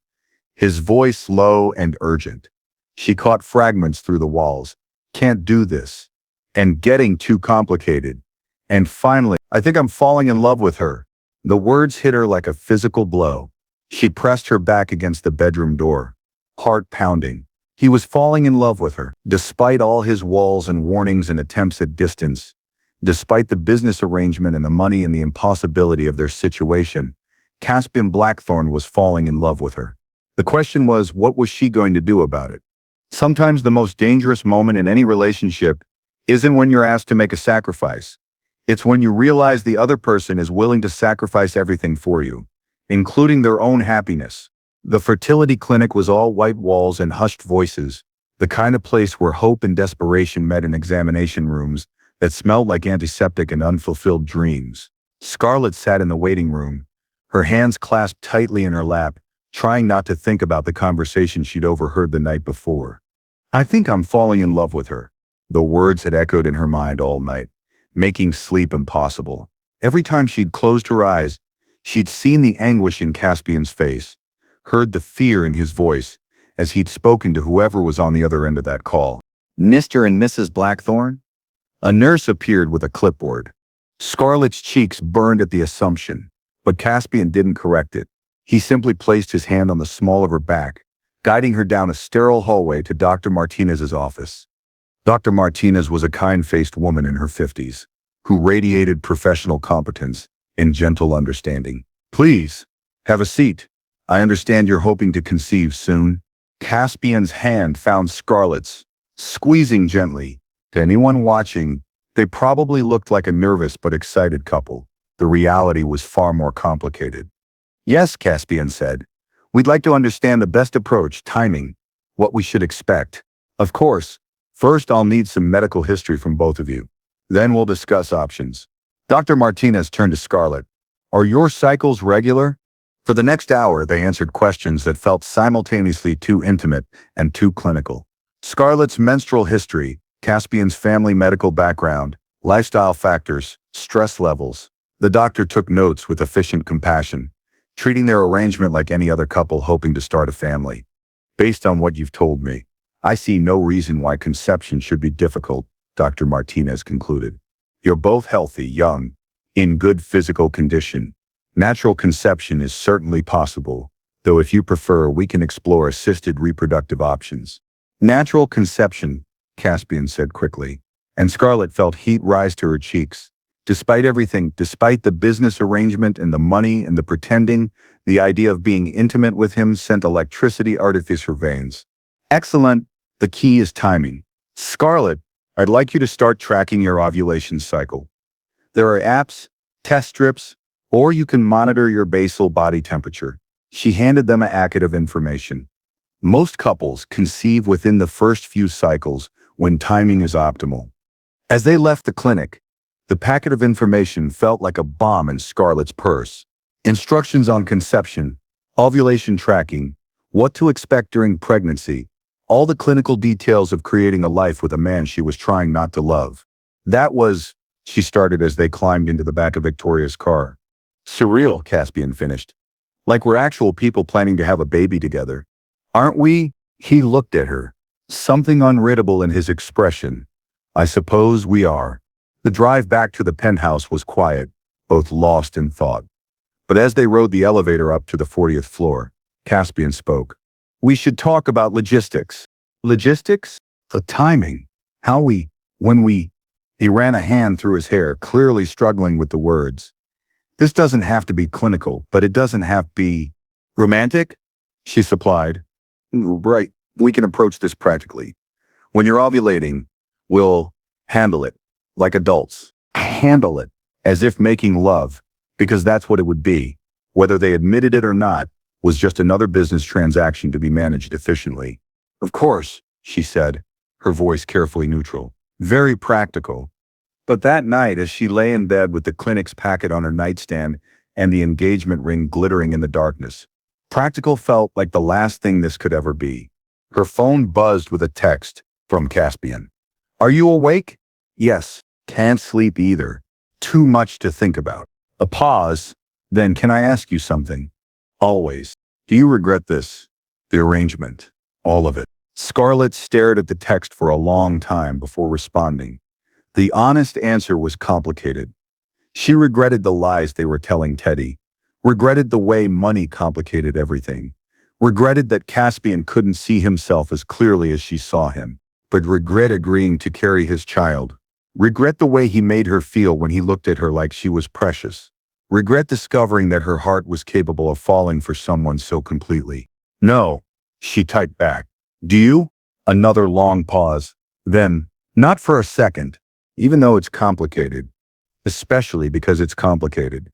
his voice low and urgent. She caught fragments through the walls. "Can't do this." And "getting too complicated." And finally, "I think I'm falling in love with her." The words hit her like a physical blow. She pressed her back against the bedroom door, heart pounding. He was falling in love with her, despite all his walls and warnings and attempts at distance. Despite the business arrangement and the money and the impossibility of their situation, Caspian Blackthorne was falling in love with her. The question was, what was she going to do about it? Sometimes the most dangerous moment in any relationship isn't when you're asked to make a sacrifice. It's when you realize the other person is willing to sacrifice everything for you, including their own happiness. The fertility clinic was all white walls and hushed voices, the kind of place where hope and desperation met in examination rooms that smelled like antiseptic and unfulfilled dreams. Scarlett sat in the waiting room, her hands clasped tightly in her lap, trying not to think about the conversation she'd overheard the night before. "I think I'm falling in love with her." The words had echoed in her mind all night, making sleep impossible. Every time she'd closed her eyes, she'd seen the anguish in Caspian's face, heard the fear in his voice as he'd spoken to whoever was on the other end of that call. "Mr. and Mrs. Blackthorne?" A nurse appeared with a clipboard. Scarlett's cheeks burned at the assumption, but Caspian didn't correct it. He simply placed his hand on the small of her back, guiding her down a sterile hallway to Dr. Martinez's office. Dr. Martinez was a kind-faced woman in her 50s, who radiated professional competence and gentle understanding. "Please, have a seat. I understand you're hoping to conceive soon." Caspian's hand found Scarlett's, squeezing gently. To anyone watching, they probably looked like a nervous but excited couple. The reality was far more complicated. "Yes," Caspian said. "We'd like to understand the best approach, timing, what we should expect. Of course, first I'll need some medical history from both of you. Then we'll discuss options." Dr. Martinez turned to Scarlett. "Are your cycles regular?" For the next hour, they answered questions that felt simultaneously too intimate and too clinical. Scarlett's menstrual history, Caspian's family medical background, lifestyle factors, stress levels. The doctor took notes with efficient compassion, treating their arrangement like any other couple hoping to start a family. "Based on what you've told me, I see no reason why conception should be difficult," Dr. Martinez concluded. "You're both healthy, young, in good physical condition. Natural conception is certainly possible, though if you prefer, we can explore assisted reproductive options." "Natural conception," Caspian said quickly, and Scarlett felt heat rise to her cheeks. Despite everything, despite the business arrangement and the money and the pretending, the idea of being intimate with him sent electricity artifice her veins. "Excellent. The key is timing. Scarlett, I'd like you to start tracking your ovulation cycle. There are apps, test strips, or you can monitor your basal body temperature." She handed them a packet of information. Most couples conceive within the first few cycles when timing is optimal. As they left the clinic, the packet of information felt like a bomb in Scarlett's purse. Instructions on conception, ovulation tracking, what to expect during pregnancy, all the clinical details of creating a life with a man she was trying not to love. "That was," she started as they climbed into the back of Victoria's car. "Surreal," Caspian finished. "Like we're actual people planning to have a baby together. Aren't we?" He looked at her, something unreadable in his expression. "I suppose we are." The drive back to the penthouse was quiet, both lost in thought. But as they rode the elevator up to the 40th floor, Caspian spoke. "We should talk about logistics." "Logistics?" "The timing. When we..." He ran a hand through his hair, clearly struggling with the words. "This doesn't have to be clinical, but it doesn't have to be romantic," she supplied. "Right, we can approach this practically. When you're ovulating, we'll handle it like adults." Handle it, as if making love, because that's what it would be. Whether they admitted it or not, was just another business transaction to be managed efficiently. "Of course," she said, her voice carefully neutral. Very practical. But that night, as she lay in bed with the clinic's packet on her nightstand and the engagement ring glittering in the darkness, practical felt like the last thing this could ever be. Her phone buzzed with a text from Caspian. Are you awake? Yes. Can't sleep either. Too much to think about. A pause. Then can I ask you something? Always. Do you regret this? The arrangement. All of it. Scarlett stared at the text for a long time before responding. The honest answer was complicated. She regretted the lies they were telling Teddy, regretted the way money complicated everything, regretted that Caspian couldn't see himself as clearly as she saw him, but regret agreeing to carry his child, regret the way he made her feel when he looked at her like she was precious, regret discovering that her heart was capable of falling for someone so completely. No, she typed back. Do you? Another long pause. Then, not for a second, even though it's complicated, especially because it's complicated.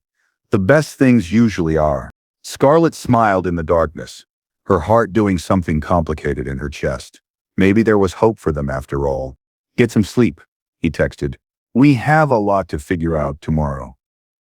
The best things usually are. Scarlett smiled in the darkness, her heart doing something complicated in her chest. Maybe there was hope for them after all. Get some sleep, he texted. We have a lot to figure out tomorrow.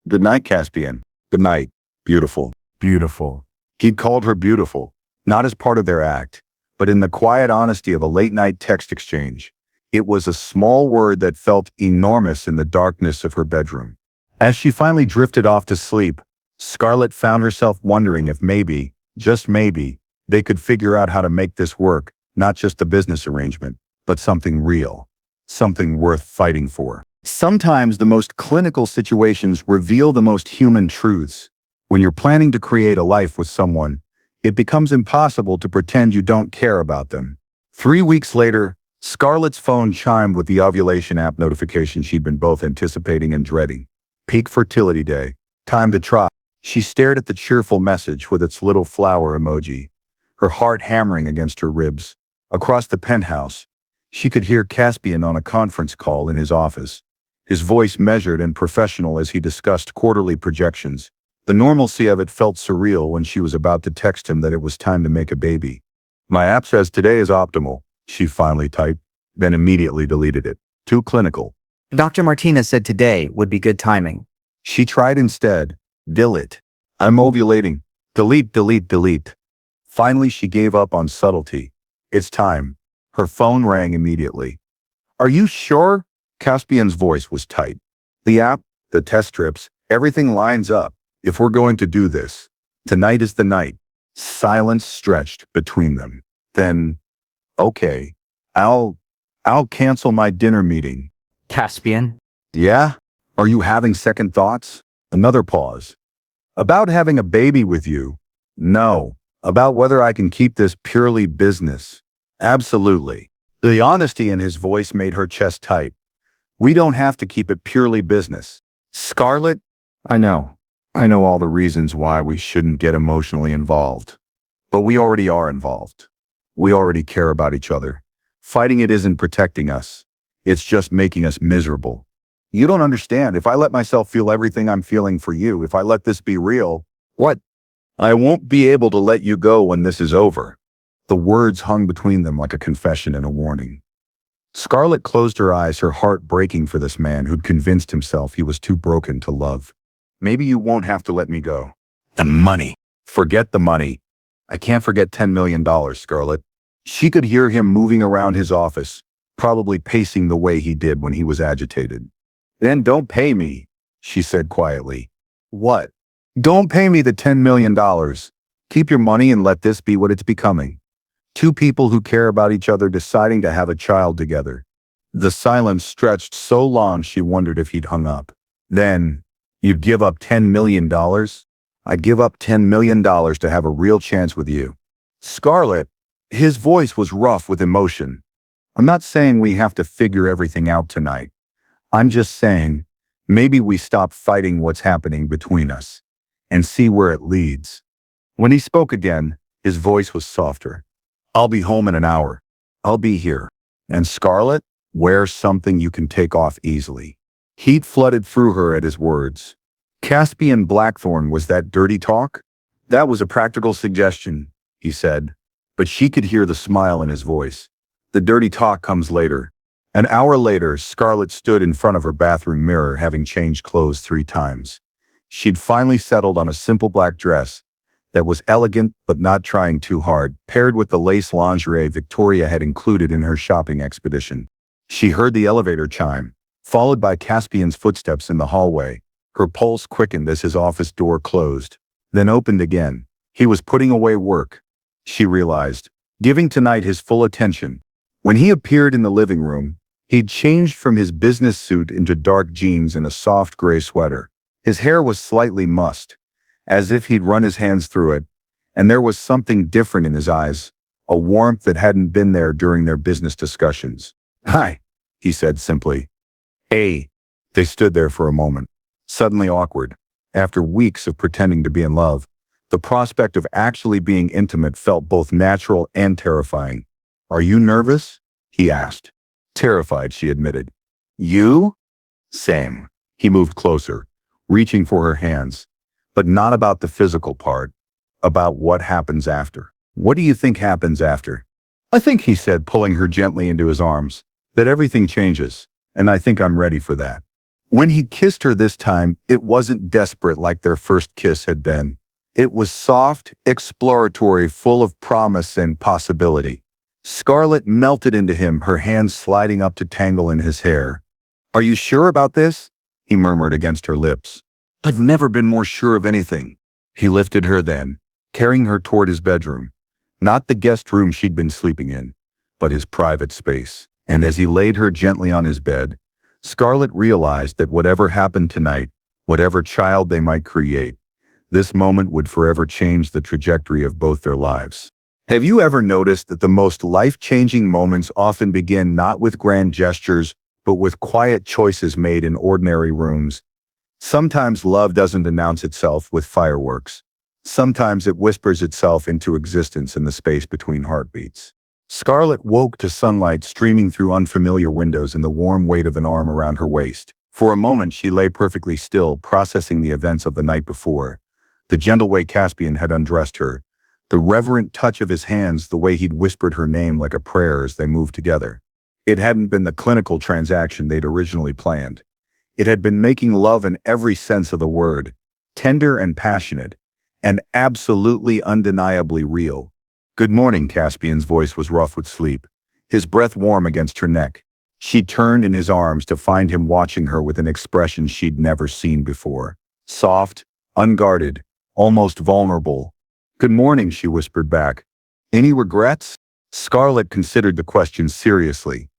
Good night, Caspian. Good night. Beautiful. Beautiful. He'd called her beautiful, not as part of their act, but in the quiet honesty of a late-night text exchange. It was a small word that felt enormous in the darkness of her bedroom. As she finally drifted off to sleep, Scarlett found herself wondering if maybe, just maybe, they could figure out how to make this work, not just a business arrangement, but something real, something worth fighting for. Sometimes the most clinical situations reveal the most human truths. When you're planning to create a life with someone, it becomes impossible to pretend you don't care about them. 3 weeks later, Scarlett's phone chimed with the ovulation app notification she'd been both anticipating and dreading. Peak fertility day. Time to try. She stared at the cheerful message with its little flower emoji, her heart hammering against her ribs. Across the penthouse, she could hear Caspian on a conference call in his office, his voice measured and professional as he discussed quarterly projections. The normalcy of it felt surreal when she was about to text him that it was time to make a baby. My app says today is optimal, she finally typed, then immediately deleted it. Too clinical. Dr. Martinez said today would be good timing. She tried instead. Delete. I'm ovulating. Delete, delete, delete. Finally, she gave up on subtlety. It's time. Her phone rang immediately. Are you sure? Caspian's voice was tight. The app, the test strips, everything lines up. If we're going to do this, tonight is the night. Silence stretched between them. Then, okay, I'll cancel my dinner meeting. Caspian? Yeah? Are you having second thoughts? Another pause. About having a baby with you? No. About whether I can keep this purely business? Absolutely. The honesty in his voice made her chest tight. We don't have to keep it purely business. Scarlett? I know all the reasons why we shouldn't get emotionally involved. But we already are involved. We already care about each other. Fighting it isn't protecting us. It's just making us miserable. You don't understand. If I let myself feel everything I'm feeling for you, if I let this be real, what? I won't be able to let you go when this is over. The words hung between them like a confession and a warning. Scarlett closed her eyes, her heart breaking for this man who'd convinced himself he was too broken to love. Maybe you won't have to let me go. The money. Forget the money. I can't forget $10 million, Scarlett. She could hear him moving around his office, probably pacing the way he did when he was agitated. Then don't pay me, she said quietly. What? Don't pay me the $10 million. Keep your money and let this be what it's becoming. Two people who care about each other deciding to have a child together. The silence stretched so long she wondered if he'd hung up. Then, you'd give up $10 million? I'd give up $10 million to have a real chance with you. Scarlett, his voice was rough with emotion. I'm not saying we have to figure everything out tonight. I'm just saying, maybe we stop fighting what's happening between us and see where it leads. When he spoke again, his voice was softer. I'll be home in an hour. I'll be here. And Scarlett, wear something you can take off easily. Heat flooded through her at his words. Caspian Blackthorn, was that dirty talk? That was a practical suggestion, he said, but she could hear the smile in his voice. The dirty talk comes later. An hour later, Scarlett stood in front of her bathroom mirror, having changed clothes 3 times. She'd finally settled on a simple black dress that was elegant but not trying too hard, paired with the lace lingerie Victoria had included in her shopping expedition. She heard the elevator chime, followed by Caspian's footsteps in the hallway. Her pulse quickened as his office door closed, then opened again. He was putting away work, she realized, giving tonight his full attention. When he appeared in the living room, he'd changed from his business suit into dark jeans and a soft gray sweater. His hair was slightly mussed, as if he'd run his hands through it, and there was something different in his eyes, a warmth that hadn't been there during their business discussions. "Hi," he said simply. "Hey." They stood there for a moment, suddenly awkward. After weeks of pretending to be in love, the prospect of actually being intimate felt both natural and terrifying. "Are you nervous?" he asked. "Terrified," she admitted. "You?" "Same." He moved closer, reaching for her hands. "But not about the physical part, about what happens after." "What do you think happens after?" "I think," he said, pulling her gently into his arms, "that everything changes, and I think I'm ready for that." When he kissed her this time, it wasn't desperate like their first kiss had been. It was soft, exploratory, full of promise and possibility. Scarlett melted into him, her hands sliding up to tangle in his hair. "Are you sure about this?" he murmured against her lips. "I've never been more sure of anything." He lifted her then, carrying her toward his bedroom. Not the guest room she'd been sleeping in, but his private space. And as he laid her gently on his bed, Scarlett realized that whatever happened tonight, whatever child they might create, this moment would forever change the trajectory of both their lives. Have you ever noticed that the most life-changing moments often begin not with grand gestures, but with quiet choices made in ordinary rooms? Sometimes love doesn't announce itself with fireworks. Sometimes it whispers itself into existence in the space between heartbeats. Scarlett woke to sunlight streaming through unfamiliar windows and the warm weight of an arm around her waist. For a moment she lay perfectly still, processing the events of the night before. The gentle way Caspian had undressed her, the reverent touch of his hands, the way he'd whispered her name like a prayer as they moved together. It hadn't been the clinical transaction they'd originally planned. It had been making love in every sense of the word, tender and passionate, and absolutely undeniably real. "Good morning," Caspian's voice was rough with sleep, his breath warm against her neck. She turned in his arms to find him watching her with an expression she'd never seen before. Soft, unguarded, almost vulnerable. "Good morning," she whispered back. "Any regrets?" Scarlett considered the question seriously.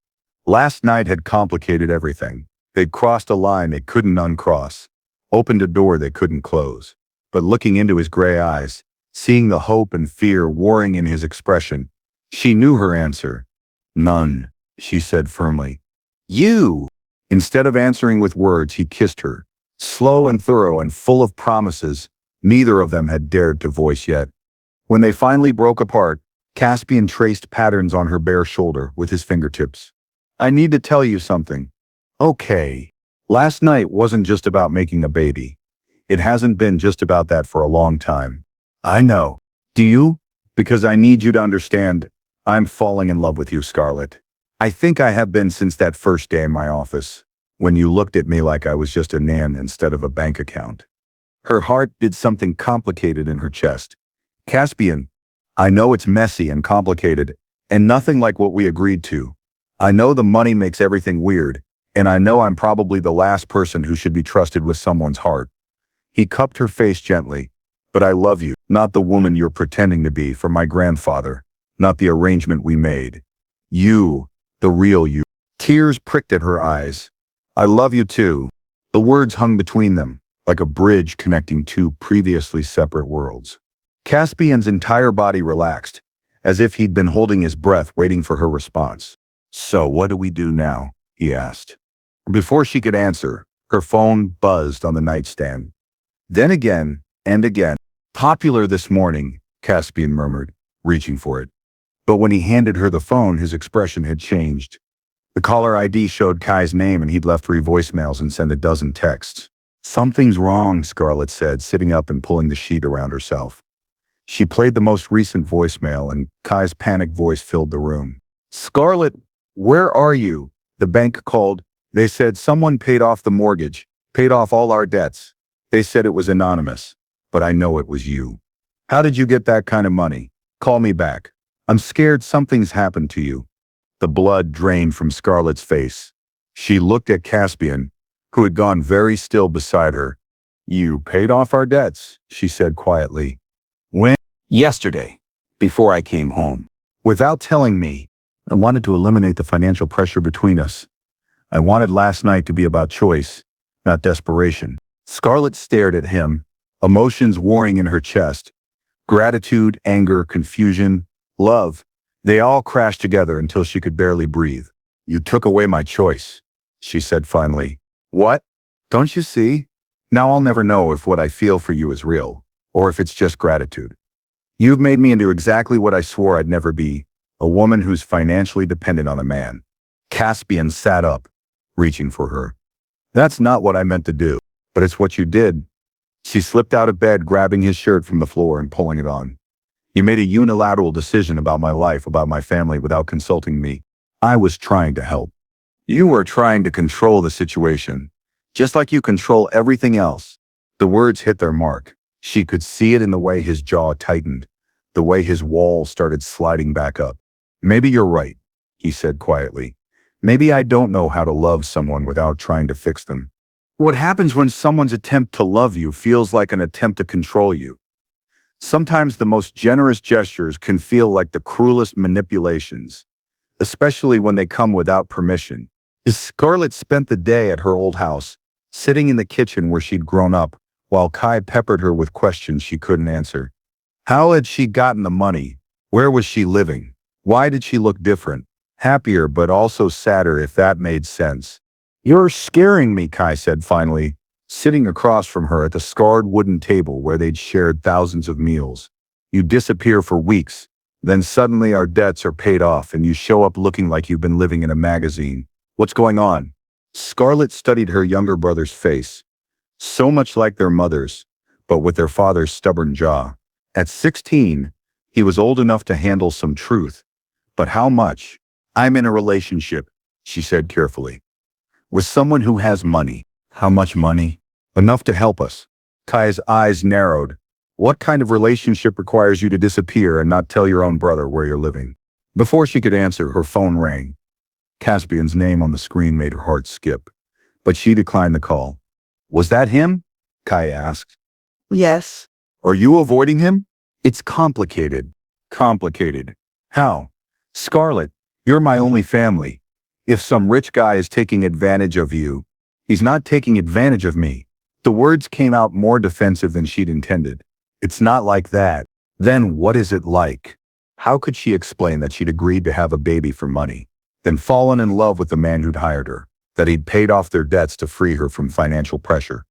Last night had complicated everything. They'd crossed a line they couldn't uncross, opened a door they couldn't close. But looking into his gray eyes, seeing the hope and fear warring in his expression, she knew her answer. "None," she said firmly. "You!" Instead of answering with words, he kissed her, slow and thorough and full of promises neither of them had dared to voice yet. When they finally broke apart, Caspian traced patterns on her bare shoulder with his fingertips. "I need to tell you something." "Okay." Last night wasn't just about making a baby. It hasn't been just about that for a long time. "I know." "Do you?" "Because I need you to understand, I'm falling in love with you, Scarlett. I think I have been since that first day in my office, when you looked at me like I was just a nan instead of a bank account." Her heart did something complicated in her chest. "Caspian, I know it's messy and complicated, and nothing like what we agreed to. I know the money makes everything weird, and I know I'm probably the last person who should be trusted with someone's heart." He cupped her face gently. "But I love you, not the woman you're pretending to be for my grandfather, not the arrangement we made. You, the real you." Tears pricked at her eyes. "I love you too." The words hung between them, like a bridge connecting two previously separate worlds. Caspian's entire body relaxed, as if he'd been holding his breath waiting for her response. "So what do we do now?" he asked. Before she could answer, her phone buzzed on the nightstand. Then again, and again. "Popular this morning," Caspian murmured, reaching for it. But when he handed her the phone, his expression had changed. The caller ID showed Kai's name and he'd left 3 voicemails and sent a dozen texts. "Something's wrong," Scarlett said, sitting up and pulling the sheet around herself. She played the most recent voicemail and Kai's panicked voice filled the room. "Scarlett, where are you? The bank called. They said someone paid off the mortgage, paid off all our debts. They said it was anonymous, but I know it was you. How did you get that kind of money? Call me back. I'm scared something's happened to you. The blood drained from Scarlett's face. She looked at Caspian, who had gone very still beside her. You paid off our debts, she said quietly. When? Yesterday, before I came home. Without telling me. I wanted to eliminate the financial pressure between us. I wanted last night to be about choice, not desperation. Scarlett stared at him, emotions warring in her chest. Gratitude, anger, confusion, love. They all crashed together until she could barely breathe. You took away my choice, she said finally. What? Don't you see? Now I'll never know if what I feel for you is real, or if it's just gratitude. You've made me into exactly what I swore I'd never be, a woman who's financially dependent on a man. Caspian sat up, reaching for her. That's not what I meant to do, but it's what you did. She slipped out of bed, grabbing his shirt from the floor and pulling it on. You made a unilateral decision about my life, about my family, without consulting me. I was trying to help. You were trying to control the situation, just like you control everything else. The words hit their mark. She could see it in the way his jaw tightened, the way his wall started sliding back up. Maybe you're right, he said quietly. Maybe I don't know how to love someone without trying to fix them. What happens when someone's attempt to love you feels like an attempt to control you? Sometimes the most generous gestures can feel like the cruelest manipulations, especially when they come without permission. Scarlett spent the day at her old house, sitting in the kitchen where she'd grown up, while Kai peppered her with questions she couldn't answer. How had she gotten the money? Where was she living? Why did she look different? Happier but also sadder, if that made sense. You're scaring me, Kai said finally, sitting across from her at the scarred wooden table where they'd shared thousands of meals. You disappear for weeks, then suddenly our debts are paid off and you show up looking like you've been living in a magazine. What's going on? Scarlett studied her younger brother's face, so much like their mother's, but with their father's stubborn jaw. At 16, he was old enough to handle some truth. But how much? I'm in a relationship, she said carefully. With someone who has money. How much money? Enough to help us. Kai's eyes narrowed. What kind of relationship requires you to disappear and not tell your own brother where you're living? Before she could answer, her phone rang. Caspian's name on the screen made her heart skip, but she declined the call. Was that him? Kai asked. Yes. Are you avoiding him? It's complicated. Complicated. How? Scarlett, you're my only family. If some rich guy is taking advantage of you, he's not taking advantage of me. The words came out more defensive than she'd intended. It's not like that. Then what is it like? How could she explain that she'd agreed to have a baby for money, then fallen in love with the man who'd hired her, that he'd paid off their debts to free her from financial pressure,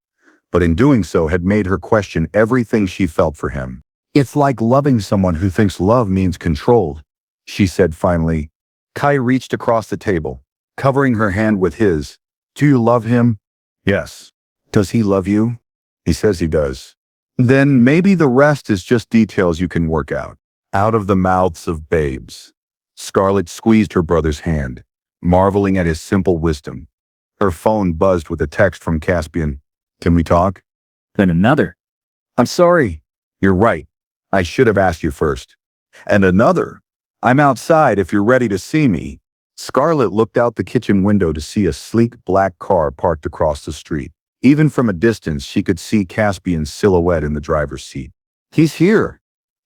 but in doing so had made her question everything she felt for him? It's like loving someone who thinks love means control, she said finally. Kai reached across the table, covering her hand with his. Do you love him? Yes. Does he love you? He says he does. Then maybe the rest is just details you can work out. Out of the mouths of babes. Scarlett squeezed her brother's hand, marveling at his simple wisdom. Her phone buzzed with a text from Caspian. Can we talk? Then another. I'm sorry. You're right. I should have asked you first. And another. I'm outside if you're ready to see me. Scarlett looked out the kitchen window to see a sleek black car parked across the street. Even from a distance, she could see Caspian's silhouette in the driver's seat. He's here,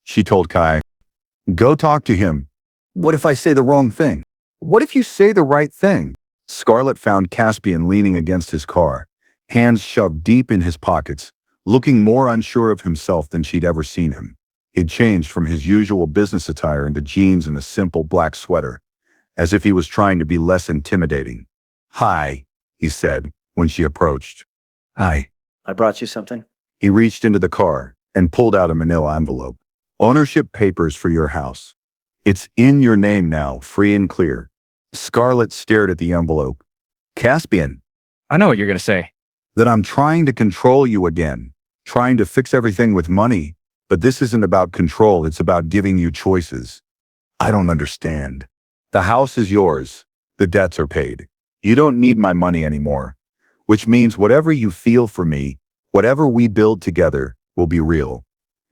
she told Kai. Go talk to him. What if I say the wrong thing? What if you say the right thing? Scarlett found Caspian leaning against his car, hands shoved deep in his pockets, looking more unsure of himself than she'd ever seen him. He'd changed from his usual business attire into jeans and a simple black sweater, as if he was trying to be less intimidating. Hi, he said when she approached. Hi. I brought you something. He reached into the car and pulled out a manila envelope. Ownership papers for your house. It's in your name now, free and clear. Scarlett stared at the envelope. Caspian. I know what you're going to say. That I'm trying to control you again, trying to fix everything with money, but this isn't about control, it's about giving you choices. I don't understand. The house is yours. The debts are paid. You don't need my money anymore, which means whatever you feel for me, whatever we build together, will be real.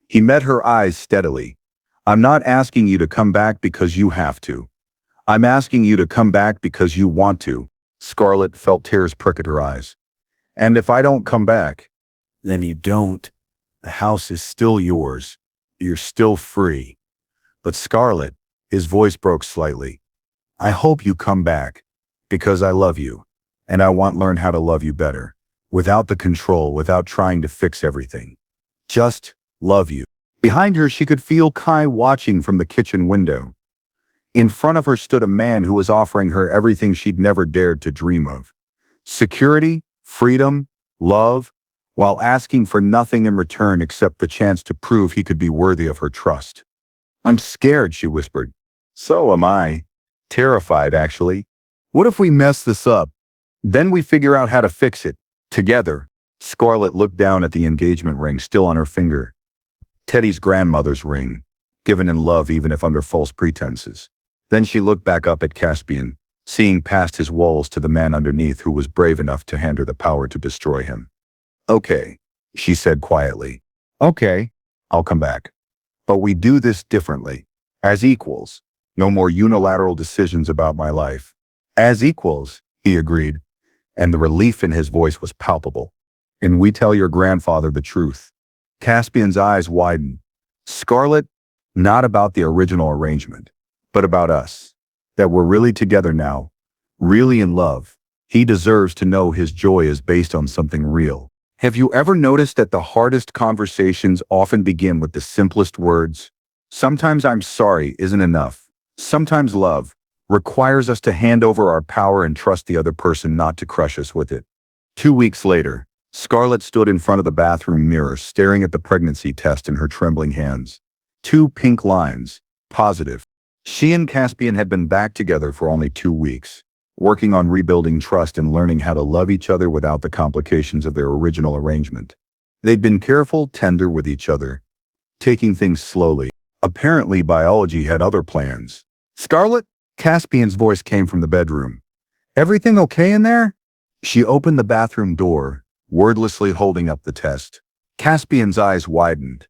He met her eyes steadily. I'm not asking you to come back because you have to. I'm asking you to come back because you want to. Scarlett felt tears prick at her eyes. And if I don't come back, then you don't. The house is still yours. You're still free. But Scarlett, his voice broke slightly. I hope you come back because I love you and I want to learn how to love you better without the control, without trying to fix everything. Just love you. Behind her, she could feel Kai watching from the kitchen window. In front of her stood a man who was offering her everything she'd never dared to dream of. Security, freedom, love, while asking for nothing in return except the chance to prove he could be worthy of her trust. I'm scared, she whispered. So am I. Terrified, actually. What if we mess this up? Then we figure out how to fix it. Together. Scarlett looked down at the engagement ring still on her finger. Teddy's grandmother's ring, given in love even if under false pretenses. Then she looked back up at Caspian, seeing past his walls to the man underneath who was brave enough to hand her the power to destroy him. Okay, she said quietly. Okay, I'll come back. But we do this differently. As equals. No more unilateral decisions about my life. As equals, he agreed, and the relief in his voice was palpable. And we tell your grandfather the truth. Caspian's eyes widened. Scarlett, not about the original arrangement, but about us. That we're really together now, really in love. He deserves to know his joy is based on something real. Have you ever noticed that the hardest conversations often begin with the simplest words? Sometimes I'm sorry isn't enough. Sometimes love requires us to hand over our power and trust the other person not to crush us with it. 2 weeks later, Scarlett stood in front of the bathroom mirror staring at the pregnancy test in her trembling hands. 2 pink lines, positive. She and Caspian had been back together for only 2 weeks, working on rebuilding trust and learning how to love each other without the complications of their original arrangement. They'd been careful, tender with each other, taking things slowly. Apparently, biology had other plans. Scarlett? Caspian's voice came from the bedroom. Everything okay in there? She opened the bathroom door, wordlessly holding up the test. Caspian's eyes widened,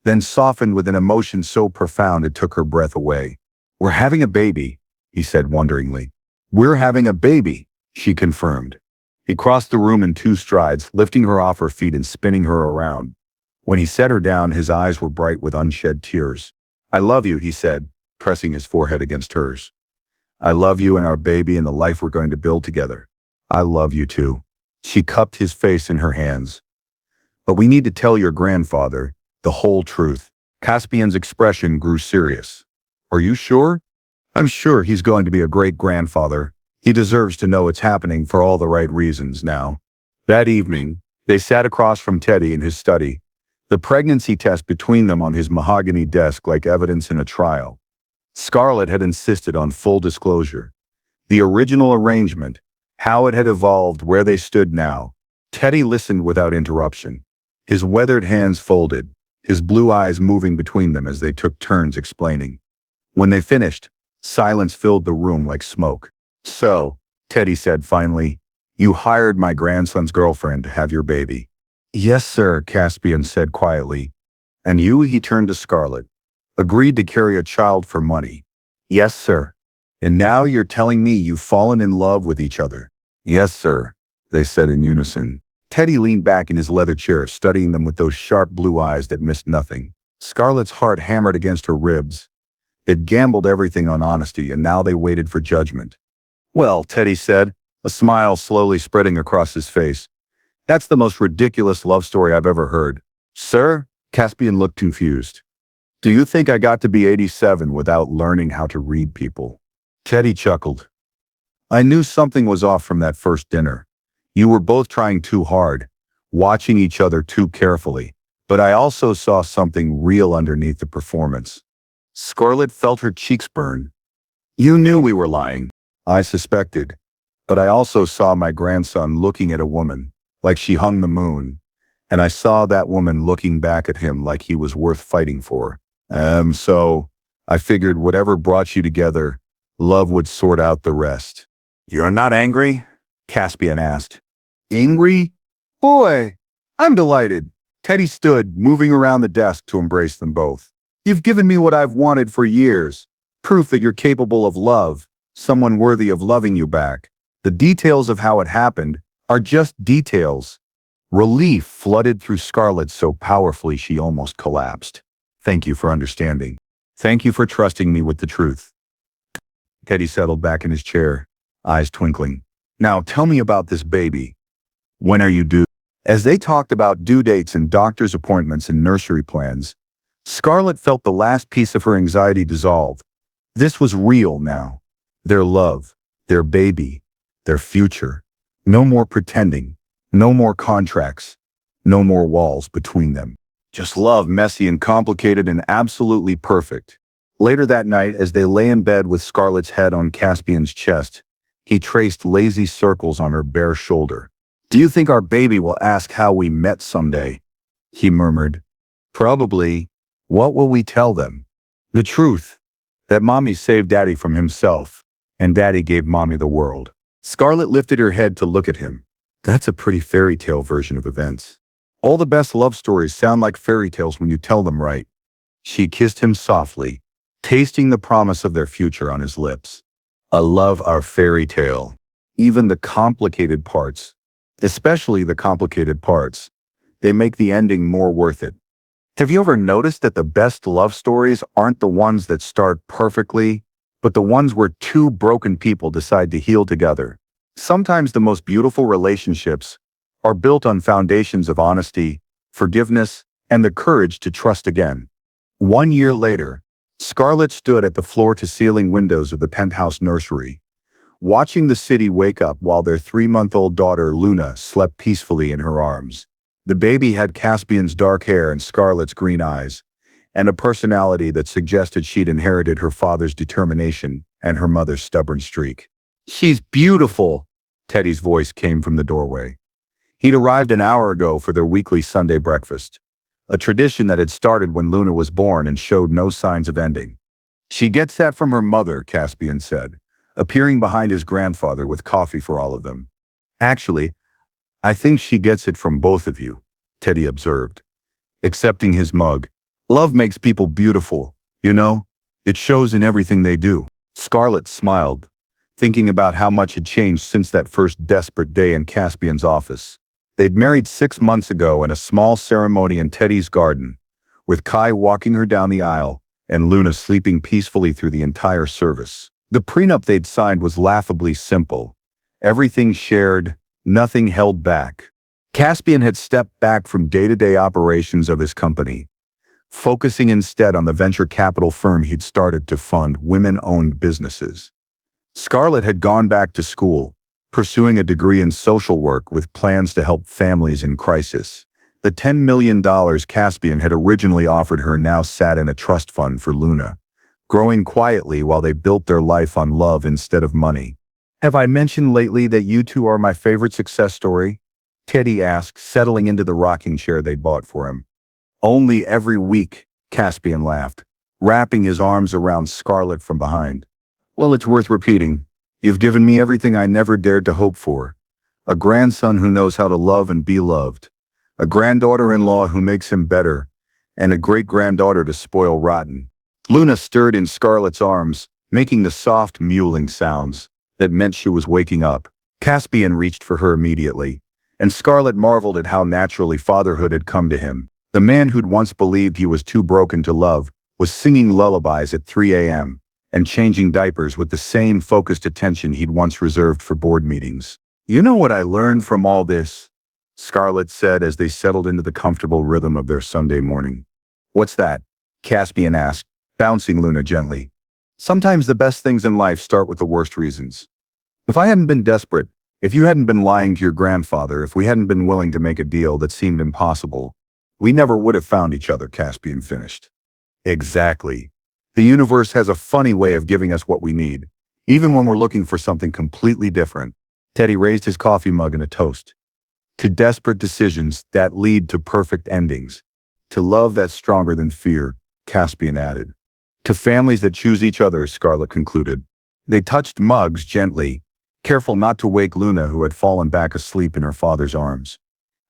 then softened with an emotion so profound it took her breath away. We're having a baby, he said wonderingly. We're having a baby, she confirmed. He crossed the room in 2 strides, lifting her off her feet and spinning her around. When he set her down, his eyes were bright with unshed tears. I love you, he said, pressing his forehead against hers. I love you and our baby and the life we're going to build together. I love you too. She cupped his face in her hands. But we need to tell your grandfather the whole truth. Caspian's expression grew serious. Are you sure? I'm sure he's going to be a great grandfather. He deserves to know it's happening for all the right reasons now. That evening, they sat across from Teddy in his study, the pregnancy test between them on his mahogany desk like evidence in a trial. Scarlett had insisted on full disclosure. The original arrangement, how it had evolved, where they stood now. Teddy listened without interruption, his weathered hands folded, his blue eyes moving between them as they took turns explaining. When they finished, silence filled the room like smoke. So, Teddy said finally, you hired my grandson's girlfriend to have your baby. Yes, sir, Caspian said quietly. And you, he turned to Scarlett, agreed to carry a child for money. Yes, sir. And now you're telling me you've fallen in love with each other. Yes, sir, they said in unison. Teddy leaned back in his leather chair, studying them with those sharp blue eyes that missed nothing. Scarlett's heart hammered against her ribs. They'd gambled everything on honesty, and now they waited for judgment. Well, Teddy said, a smile slowly spreading across his face. That's the most ridiculous love story I've ever heard. Sir? Caspian looked confused. Do you think I got to be 87 without learning how to read people? Teddy chuckled. I knew something was off from that first dinner. You were both trying too hard, watching each other too carefully. But I also saw something real underneath the performance. Scarlett felt her cheeks burn. You knew we were lying. I suspected. But I also saw my grandson looking at a woman, like she hung the moon. And I saw that woman looking back at him like he was worth fighting for. So I figured whatever brought you together, love would sort out the rest. You're not angry? Caspian asked. Angry? Boy, I'm delighted. Teddy stood, moving around the desk to embrace them both. You've given me what I've wanted for years. Proof that you're capable of love, someone worthy of loving you back. The details of how it happened are just details. Relief flooded through Scarlett so powerfully she almost collapsed. Thank you for understanding. Thank you for trusting me with the truth. Teddy settled back in his chair, eyes twinkling. Now tell me about this baby. When are you due? As they talked about due dates and doctor's appointments and nursery plans, Scarlett felt the last piece of her anxiety dissolve. This was real now. Their love, their baby, their future. No more pretending, no more contracts, no more walls between them. Just love, messy and complicated and absolutely perfect. Later that night, as they lay in bed with Scarlett's head on Caspian's chest, he traced lazy circles on her bare shoulder. Do you think our baby will ask how we met someday? He murmured. Probably. What will we tell them? The truth. That Mommy saved Daddy from himself, and Daddy gave Mommy the world. Scarlett lifted her head to look at him. That's a pretty fairy tale version of events. All the best love stories sound like fairy tales when you tell them right. She kissed him softly, tasting the promise of their future on his lips. I love our fairy tale. Even the complicated parts. Especially the complicated parts. They make the ending more worth it. Have you ever noticed that the best love stories aren't the ones that start perfectly, but the ones where two broken people decide to heal together? Sometimes the most beautiful relationships are built on foundations of honesty, forgiveness, and the courage to trust again. 1 year later, Scarlett stood at the floor-to-ceiling windows of the penthouse nursery, watching the city wake up while their 3-month-old daughter Luna slept peacefully in her arms. The baby had Caspian's dark hair and Scarlett's green eyes, and a personality that suggested she'd inherited her father's determination and her mother's stubborn streak. She's beautiful, Teddy's voice came from the doorway. He'd arrived an hour ago for their weekly Sunday breakfast, a tradition that had started when Luna was born and showed no signs of ending. She gets that from her mother, Caspian said, appearing behind his grandfather with coffee for all of them. Actually, I think she gets it from both of you, Teddy observed, accepting his mug. Love makes people beautiful, you know? It shows in everything they do. Scarlett smiled, thinking about how much had changed since that first desperate day in Caspian's office. They'd married 6 months ago in a small ceremony in Teddy's garden, with Kai walking her down the aisle and Luna sleeping peacefully through the entire service. The prenup they'd signed was laughably simple. Everything shared, nothing held back. Caspian had stepped back from day-to-day operations of his company, focusing instead on the venture capital firm he'd started to fund women-owned businesses. Scarlett had gone back to school, pursuing a degree in social work with plans to help families in crisis. The $10 million Caspian had originally offered her now sat in a trust fund for Luna, growing quietly while they built their life on love instead of money. Have I mentioned lately that you two are my favorite success story? Teddy asked, settling into the rocking chair they'd bought for him. Only every week, Caspian laughed, wrapping his arms around Scarlett from behind. Well, it's worth repeating. You've given me everything I never dared to hope for. A grandson who knows how to love and be loved. A granddaughter-in-law who makes him better. And a great-granddaughter to spoil rotten. Luna stirred in Scarlett's arms, making the soft mewling sounds that meant she was waking up. Caspian reached for her immediately, and Scarlett marveled at how naturally fatherhood had come to him. The man who'd once believed he was too broken to love was singing lullabies at 3 a.m. and changing diapers with the same focused attention he'd once reserved for board meetings. You know what I learned from all this? Scarlett said as they settled into the comfortable rhythm of their Sunday morning. What's that? Caspian asked, bouncing Luna gently. Sometimes the best things in life start with the worst reasons. If I hadn't been desperate, if you hadn't been lying to your grandfather, if we hadn't been willing to make a deal that seemed impossible, we never would have found each other, Caspian finished. Exactly. The universe has a funny way of giving us what we need, even when we're looking for something completely different. Teddy raised his coffee mug in a toast. To desperate decisions that lead to perfect endings. To love that's stronger than fear, Caspian added. To families that choose each other, Scarlett concluded. They touched mugs gently, careful not to wake Luna, who had fallen back asleep in her father's arms.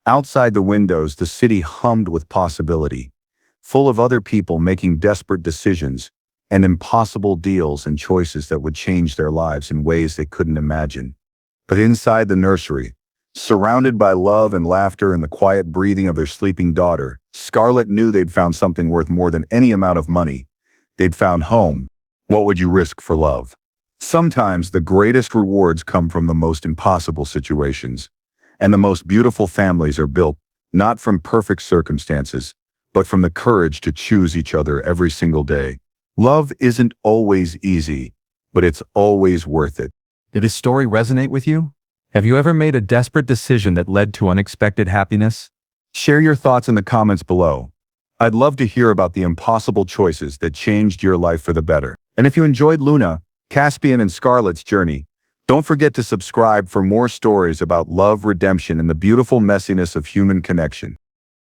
Outside the windows, the city hummed with possibility, full of other people making desperate decisions and impossible deals and choices that would change their lives in ways they couldn't imagine. But inside the nursery, surrounded by love and laughter and the quiet breathing of their sleeping daughter, Scarlett knew they'd found something worth more than any amount of money. They'd found home. What would you risk for love? Sometimes the greatest rewards come from the most impossible situations, and the most beautiful families are built not from perfect circumstances, but from the courage to choose each other every single day. Love isn't always easy, but it's always worth it. Did his story resonate with you? Have you ever made a desperate decision that led to unexpected happiness? Share your thoughts in the comments below. I'd love to hear about the impossible choices that changed your life for the better. And if you enjoyed Luna, Caspian, and Scarlett's journey, don't forget to subscribe for more stories about love, redemption, and the beautiful messiness of human connection.